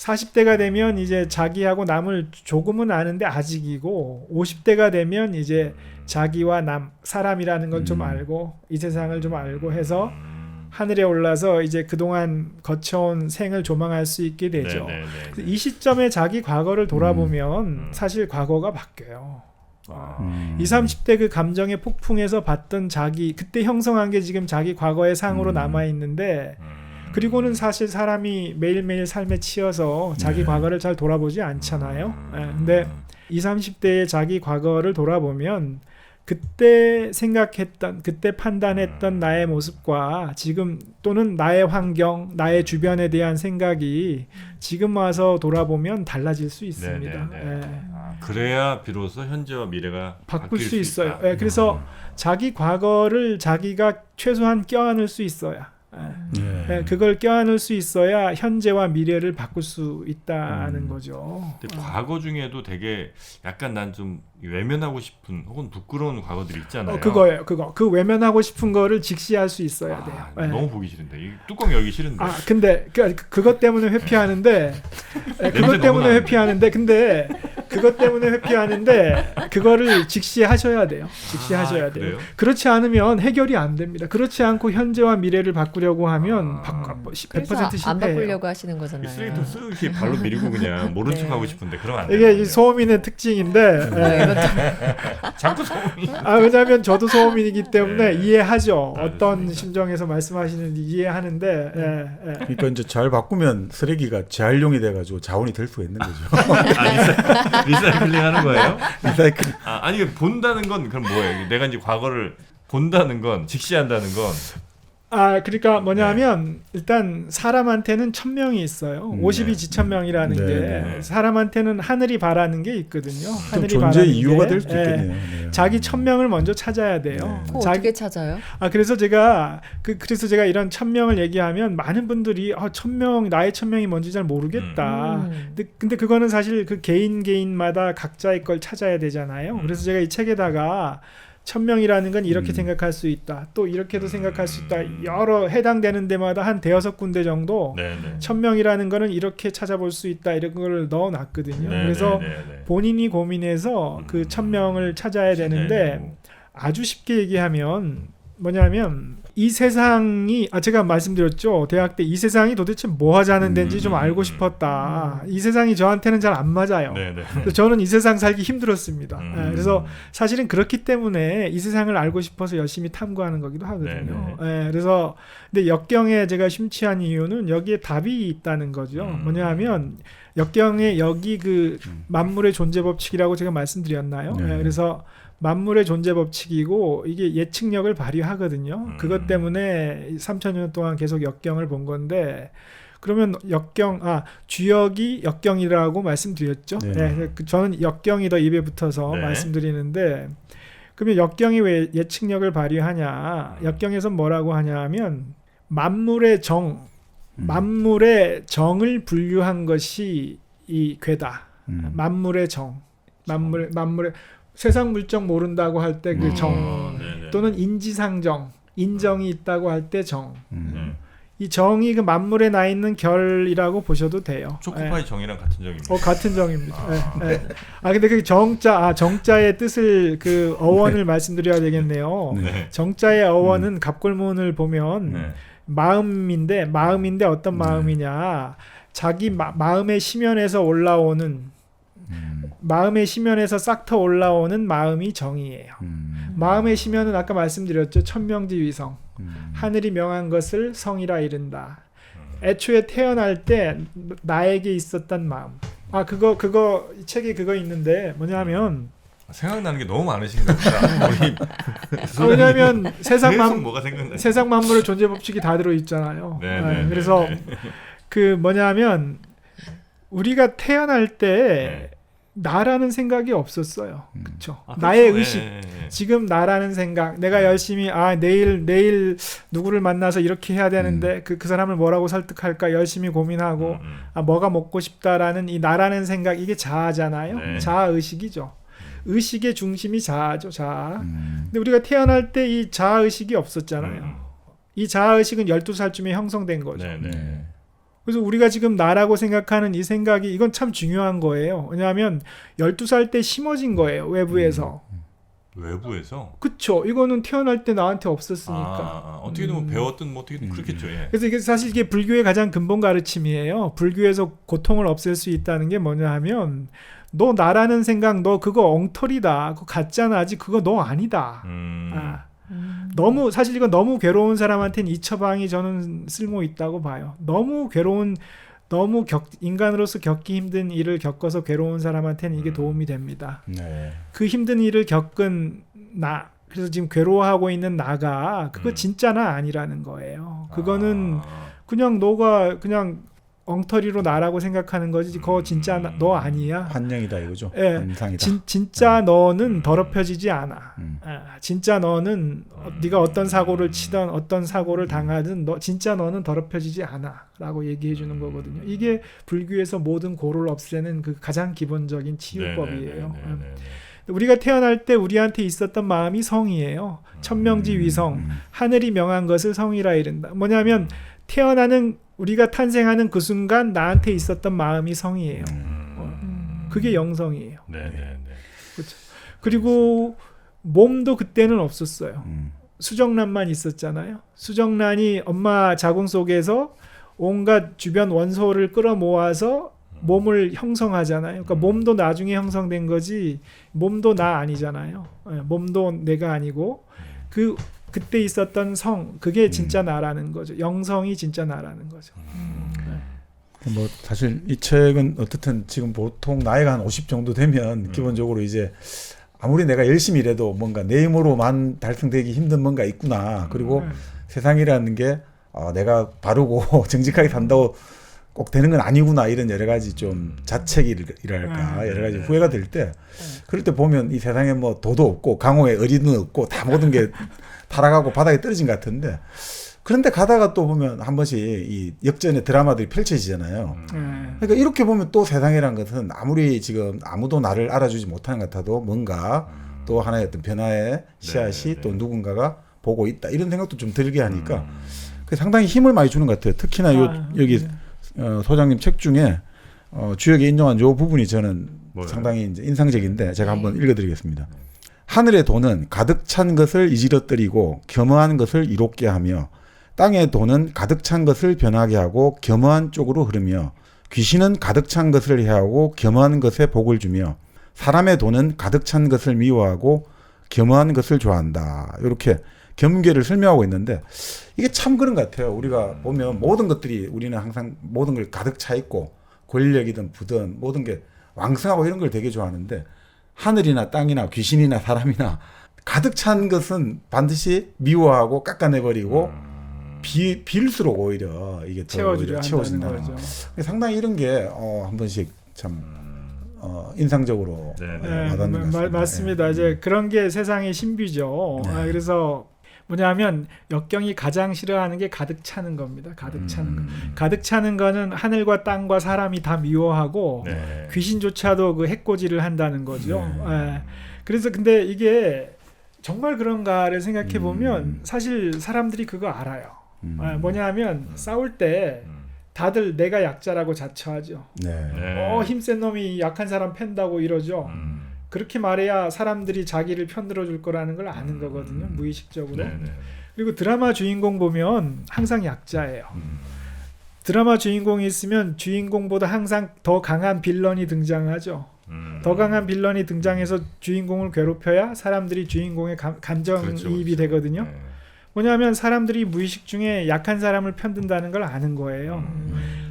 40대가 되면 이제 자기하고 남을 조금은 아는데 아직이고 50대가 되면 이제 자기와 남, 사람이라는 걸 좀 알고 이 세상을 좀 알고 해서 하늘에 올라서 이제 그동안 거쳐온 생을 조망할 수 있게 되죠. 이 시점에 자기 과거를 돌아보면 사실 과거가 바뀌어요. 20, 30대 그 감정의 폭풍에서 봤던 자기 그때 형성한 게 지금 자기 과거의 상으로 남아있는데 그리고는 사실 사람이 매일매일 삶에 치여서 자기 과거를 잘 돌아보지 않잖아요. 근데 20, 30대의 자기 과거를 돌아보면 그때 생각했던 그때 판단했던 나의 모습과 지금 또는 나의 환경 나의 주변에 대한 생각이 지금 와서 돌아보면 달라질 수 있습니다. 그래야 비로소 현재와 미래가 바꿀 수 있어요. 그래서 자기 과거를 자기가 최소한 껴안을 수 있어야 그걸 껴안을 수 있어야 현재와 미래를 바꿀 수 있다는 거죠. 근데 과거 중에도 되게 약간 난 좀 외면하고 싶은 혹은 부끄러운 과거들이 있잖아요. 그거예요. 그 외면하고 싶은 거를 직시할 수 있어야 돼요. 너무 보기 싫은데 이 뚜껑 열기 싫은데. 근데 그것 때문에 회피하는데 그것 때문에 회피하는데 근데 그것 때문에 회피하는데 그거를 직시하셔야 돼요. 직시하셔야 돼요. 그래요? 그렇지 않으면 해결이 안 됩니다. 그렇지 않고 현재와 미래를 바꾸려고 하면 100% 실패해요. 안 바꾸려고 하시는 거잖아요. 쓰레기통 쓱 이렇게 발로 밀고 그냥 모른 척하고 싶은데 그러면 안 돼요. 이게 이 소음인의 특징인데 자꾸 소음이. 왜냐하면 저도 소음인이기 때문에 이해하죠. 어떤 심정에서 말씀하시는지 이해하는데. 그러니까 이제 잘 바꾸면 쓰레기가 재활용이 돼가지고 자원이 될 수가 있는 거죠. 리사이클링 하는 거예요? 리사이클. 아니 본다는 건 그럼 뭐예요? 내가 이제 과거를 본다는 건 직시한다는 건. 그러니까 뭐냐면 일단 사람한테는 천명이 있어요. 50이 지천명이라는 게 사람한테는 하늘이 바라는 게 있거든요. 하늘이 존재의 바라는 이유가 게, 될 수도 있겠네요. 네. 자기 천명을 먼저 찾아야 돼요. 그거 어떻게 찾아요? 그래서 제가 그래서 제가 이런 천명을 얘기하면 많은 분들이 천명 나의 천명이 뭔지 잘 모르겠다. 근데 그거는 사실 그 개인마다 각자의 걸 찾아야 되잖아요. 그래서 제가 이 책에다가 천명이라는 건 이렇게 생각할 수 있다. 또 이렇게도 생각할 수 있다. 여러 해당되는 데마다 한 대여섯 군데 정도 천명이라는 거는 이렇게 찾아볼 수 있다. 이런 걸 넣어놨거든요. 그래서 본인이 고민해서 그 천명을 찾아야 되는데 아주 쉽게 얘기하면 뭐냐면 이 세상이 제가 말씀드렸죠. 대학 때 이 세상이 도대체 뭐 하자는 데인지 좀 알고 싶었다. 이 세상이 저한테는 잘 안 맞아요. 그래서 저는 이 세상 살기 힘들었습니다. 그래서 사실은 그렇기 때문에 이 세상을 알고 싶어서 열심히 탐구하는 거기도 하거든요. 그래서 근데 역경에 제가 심취한 이유는 여기에 답이 있다는 거죠. 뭐냐면 역경에 여기 그 만물의 존재 법칙이라고 제가 말씀드렸나요? 그래서 만물의 존재 법칙이고 이게 예측력을 발휘하거든요. 그것 때문에 3,000년 동안 계속 역경을 본 건데 그러면 주역이 역경이라고 말씀드렸죠. 저는 역경이 더 입에 붙어서 말씀드리는데 그러면 역경이 왜 예측력을 발휘하냐? 역경에서 뭐라고 하냐면 만물의 정을 분류한 것이 이 괴다. 만물의 정, 만물의 세상 물정 모른다고 할 때 그 정 또는 인지상정 인정이 있다고 할 때 정. 이 정이 그 만물에 나 있는 결이라고 보셔도 돼요. 초코파이 정이랑 같은 정입니다. 같은 정입니다. 근데 그 정자의 뜻을 그 어원을 말씀드려야 되겠네요. 정자의 어원은 갑골문을 보면 마음인데 어떤 마음이냐? 자기 마음의 심연에서 올라오는 마음의 심연에서 싹터 올라오는 마음이 정이에요. 마음의 심연은 아까 말씀드렸죠. 천명지위성. 하늘이 명한 것을 성이라 이른다. 애초에 태어날 때 나에게 있었던 마음. 그거 이 책에 그거 있는데 뭐냐면 생각나는 게 너무 많으신 것 같다. 왜냐하면 세상 만물의 존재 법칙이 다 들어 있잖아요. 그래서 그 뭐냐면 우리가 태어날 때 나라는 생각이 없었어요. 그렇죠. 나의 의식. 지금 나라는 생각. 내가 열심히 내일 누구를 만나서 이렇게 해야 되는데 그 사람을 뭐라고 설득할까 열심히 고민하고 뭐가 먹고 싶다라는 이 나라는 생각 이게 자아잖아요. 자아 의식이죠. 의식의 중심이 자아죠. 자아. 근데 우리가 태어날 때 이 자아 의식이 없었잖아요. 이 자아 의식은 12살쯤에 형성된 거죠. 그래서 우리가 지금 나라고 생각하는 이 생각이 이건 참 중요한 거예요. 왜냐하면 12살 때 심어진 거예요. 외부에서. 외부에서? 그쵸. 이거는 태어날 때 나한테 없었으니까. 어떻게든 뭐 배웠든 뭐 어떻게든 그렇겠죠. 그래서 이게 사실 이게 불교의 가장 근본 가르침이에요. 불교에서 고통을 없앨 수 있다는 게 뭐냐 하면 너 나라는 생각 너 그거 엉터리다. 그거 가짜나 아직 그거 너 아니다. 너무 사실 이건 너무 괴로운 사람한테는 이 처방이 저는 쓸모 있다고 봐요. 너무 인간으로서 겪기 힘든 일을 겪어서 괴로운 사람한테는 이게 도움이 됩니다. 그 힘든 일을 겪은 그래서 지금 괴로워하고 있는 나가 그거 진짜 나 아니라는 거예요. 그거는 그냥 너가 그냥 엉터리로 나라고 생각하는 거지 그거 진짜 너 아니야. 환영이다 이거죠. 환상이다. 진짜 너는 더럽혀지지 않아. 진짜 너는 네가 어떤 사고를 치든 어떤 사고를 당하든 진짜 너는 더럽혀지지 않아 라고 얘기해 주는 거거든요. 이게 불교에서 모든 고를 없애는 그 가장 기본적인 치유법이에요. 우리가 태어날 때 우리한테 있었던 마음이 성이에요. 천명지위성. 하늘이 명한 것을 성이라 이른다. 뭐냐면 우리가 탄생하는 그 순간 나한테 있었던 마음이 성이에요. 그게 영성이에요. 그렇죠. 그리고 몸도 그때는 없었어요. 수정란만 있었잖아요. 수정란이 엄마 자궁 속에서 온갖 주변 원소를 끌어모아서 몸을 형성하잖아요. 그러니까 몸도 나중에 형성된 거지 몸도 나 아니잖아요. 몸도 내가 아니고 그때 있었던 성 그게 진짜 나라는 거죠. 영성이 진짜 나라는 거죠. 뭐 사실 이 책은 어떻든 지금 보통 나이가 한 50 정도 되면 기본적으로 이제 아무리 내가 열심히 일해도 뭔가 내 힘으로만 달성되기 힘든 뭔가 있구나. 그리고 세상이라는 게 내가 바르고 정직하게 산다고 꼭 되는 건 아니구나 이런 여러 가지 좀 자책이랄까 여러 가지 후회가 될 때 그럴 때 보면 이 세상에 뭐 도도 없고 강호에 의리는 없고 다 모든 게 타락하고 바닥에 떨어진 것 같은데 그런데 가다가 또 보면 한 번씩 이 역전의 드라마들이 펼쳐지잖아요. 그러니까 이렇게 보면 또 세상이란 것은 아무리 지금 아무도 나를 알아주지 못하는 것 같아도 뭔가 또 하나의 어떤 변화의 씨앗이 또 누군가가 보고 있다 이런 생각도 좀 들게 하니까 상당히 힘을 많이 주는 것 같아요. 특히나 여기 소장님 책 중에 주역에 인용한 요 부분이 저는 상당히 이제 인상적인데 제가 한번 읽어드리겠습니다. 하늘의 돈은 가득 찬 것을 이지러뜨리고 겸허한 것을 이롭게 하며 땅의 돈은 가득 찬 것을 변하게 하고 겸허한 쪽으로 흐르며 귀신은 가득 찬 것을 해하고 겸허한 것에 복을 주며 사람의 돈은 가득 찬 것을 미워하고 겸허한 것을 좋아한다. 이렇게 겸괴를 설명하고 있는데 이게 참 그런 것 같아요. 우리가 보면 모든 것들이 우리는 항상 모든 걸 가득 차 있고 권력이든 부든 모든 게 왕성하고 이런 걸 되게 좋아하는데 하늘이나 땅이나 귀신이나 사람이나 가득 찬 것은 반드시 미워하고 깎아내버리고 빌수록 오히려 이게 채워진다는 거죠. 상당히 이런 게 한 번씩 참 인상적으로 와닿는 것 같습니다. 맞습니다. 이제 그런 게 세상의 신비죠. 그래서 뭐냐면 역경이 가장 싫어하는 게 가득 차는 겁니다. 가득 차는 거. 가득 차는 거는 하늘과 땅과 사람이 다 미워하고 귀신조차도 그 해코지를 한다는 거죠. 그래서 근데 이게 정말 그런가를 생각해 보면 사실 사람들이 그거 알아요. 뭐냐면 싸울 때 다들 내가 약자라고 자처하죠. 힘센 놈이 약한 사람 팬다고 이러죠. 그렇게 말해야 사람들이 자기를 편들어 줄 거라는 걸 아는 거거든요. 무의식적으로. 그리고 드라마 주인공 보면 항상 약자예요. 드라마 주인공이 있으면 주인공보다 항상 더 강한 빌런이 등장하죠. 더 강한 빌런이 등장해서 주인공을 괴롭혀야 사람들이 주인공의 감정이입이 되거든요. 뭐냐면 사람들이 무의식 중에 약한 사람을 편든다는 걸 아는 거예요.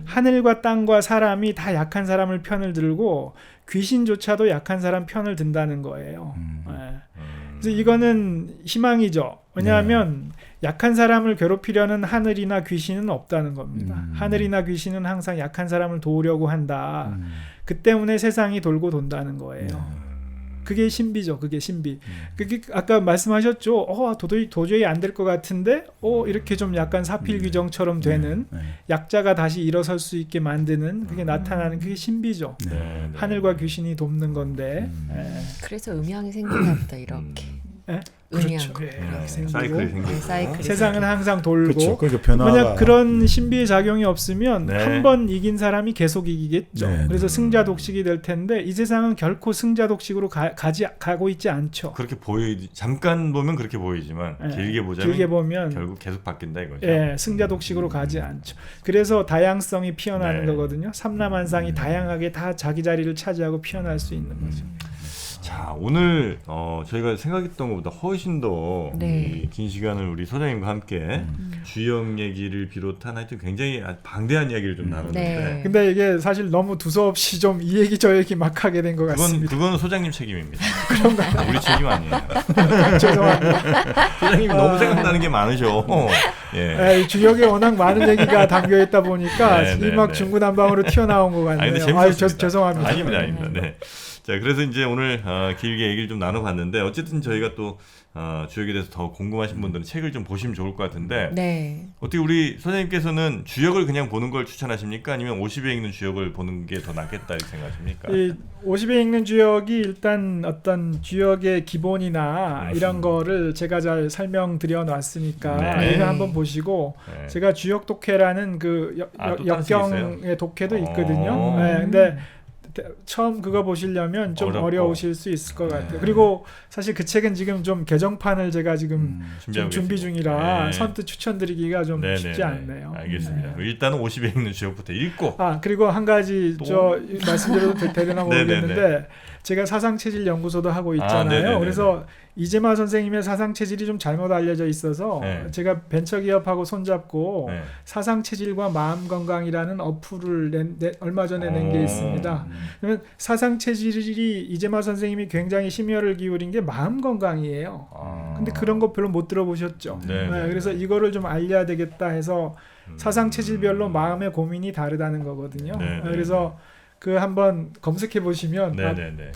하늘과 땅과 사람이 다 약한 사람을 편을 들고 귀신조차도 약한 사람 편을 든다는 거예요. 그래서 이거는 희망이죠. 왜냐하면 약한 사람을 괴롭히려는 하늘이나 귀신은 없다는 겁니다. 하늘이나 귀신은 항상 약한 사람을 도우려고 한다. 그 때문에 세상이 돌고 돈다는 거예요. 그게 신비죠. 그게 신비. 그게 아까 말씀하셨죠. 도저히 안 될 것 같은데 이렇게 좀 약간 사필귀정처럼 되는 약자가 다시 일어설 수 있게 만드는 그게 나타나는 그게 신비죠. 하늘과 귀신이 돕는 건데. 그래서 음양이 생기나 보다 이렇게. 그렇죠. 사이클이 생기고 세상은 항상 돌고 그렇죠. 만약 그런 신비의 작용이 없으면 한 번 이긴 사람이 계속 이기겠죠. 그래서 승자 독식이 될 텐데 이 세상은 결코 승자 독식으로 가고 있지 않죠. 그렇게 잠깐 보면 그렇게 보이지만 길게 보면 결국 계속 바뀐다 이거죠. 승자 독식으로 가지 않죠. 그래서 다양성이 피어나는 거거든요. 삼라만상이 다양하게 다 자기 자리를 차지하고 피어날 수 있는 거죠. 자, 오늘 저희가 생각했던 것보다 훨씬 더 긴 시간을 우리 소장님과 함께 주역 얘기를 비롯한 하여튼 굉장히 방대한 이야기를 좀 나눴는데 근데 이게 사실 너무 두서없이 좀 이 얘기 저 얘기 막 하게 된 것 같습니다. 그건 소장님 책임입니다. 그런가요? 우리 책임 아니에요. 죄송합니다. 소장님이 너무 생각나는 게 많으셔. 주역에 워낙 많은 얘기가 담겨있다 보니까 막 중구난방으로 튀어나온 것 같네요. 죄송합니다. 아닙니다. 네. 자, 그래서 이제 오늘 길게 얘기를 좀 나눠봤는데 어쨌든 저희가 또 주역에 대해서 더 궁금하신 분들은 책을 좀 보시면 좋을 것 같은데 어떻게 우리 소장님께서는 주역을 그냥 보는 걸 추천하십니까? 아니면 50에 읽는 주역을 보는 게 더 낫겠다 이렇게 생각하십니까? 50에 읽는 주역이 일단 어떤 주역의 기본이나 이런 거를 제가 잘 설명드려 놨으니까 이거 한번 보시고 제가 주역 독해라는 그 역경의 독해도 있거든요. 근데 처음 그거 보시려면 좀 어려우실 수 있을 것 같아요. 그리고 사실 그 책은 지금 좀 개정판을 제가 지금 좀 준비 중이라 선뜻 추천드리기가 좀 쉽지 않네요. 알겠습니다. 일단은 50에 읽는 주역부터 읽고 그리고 한 가지 말씀드려도 되려나 모르겠는데 제가 사상체질 연구소도 하고 있잖아요. 그래서 이재마 선생님의 사상체질이 좀 잘못 알려져 있어서 제가 벤처기업하고 손잡고 사상체질과 마음건강이라는 어플을 얼마 전에 낸 게 있습니다. 그러면 사상체질이 이재마 선생님이 굉장히 심혈을 기울인 게 마음건강이에요. 근데 그런 거 별로 못 들어보셨죠. 그래서 이거를 좀 알려야 되겠다 해서 사상체질별로 마음의 고민이 다르다는 거거든요. 그래서 그 한번 검색해 보시면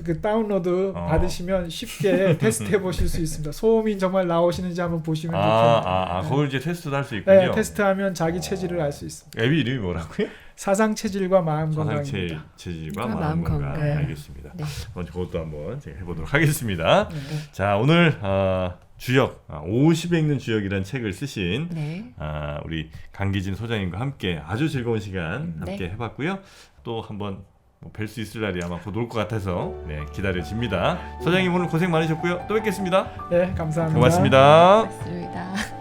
그 다운로드 받으시면 쉽게 테스트해 보실 수 있습니다. 소음이 정말 나오시는지 한번 보시면 좋겠습니다. 그걸 이제 테스트도 할 수 있군요. 네, 테스트하면 자기 체질을 알 수 있습니다. 앱이 이름이 뭐라고요? 사상체질과 마음건강입니다. 사상체질과 마음건강. 알겠습니다. 그것도 한번 제가 해보도록 하겠습니다. 자, 오늘 주역 50에 읽는 주역이라는 책을 쓰신 우리 강기진 소장님과 함께 아주 즐거운 시간 함께 해봤고요. 또 한번 뵐 수 있을 날이 아마 곧 올 것 같아서 기다려집니다. 소장님 오늘 고생 많으셨고요. 또 뵙겠습니다. 네, 감사합니다. 고맙습니다. 고맙습니다.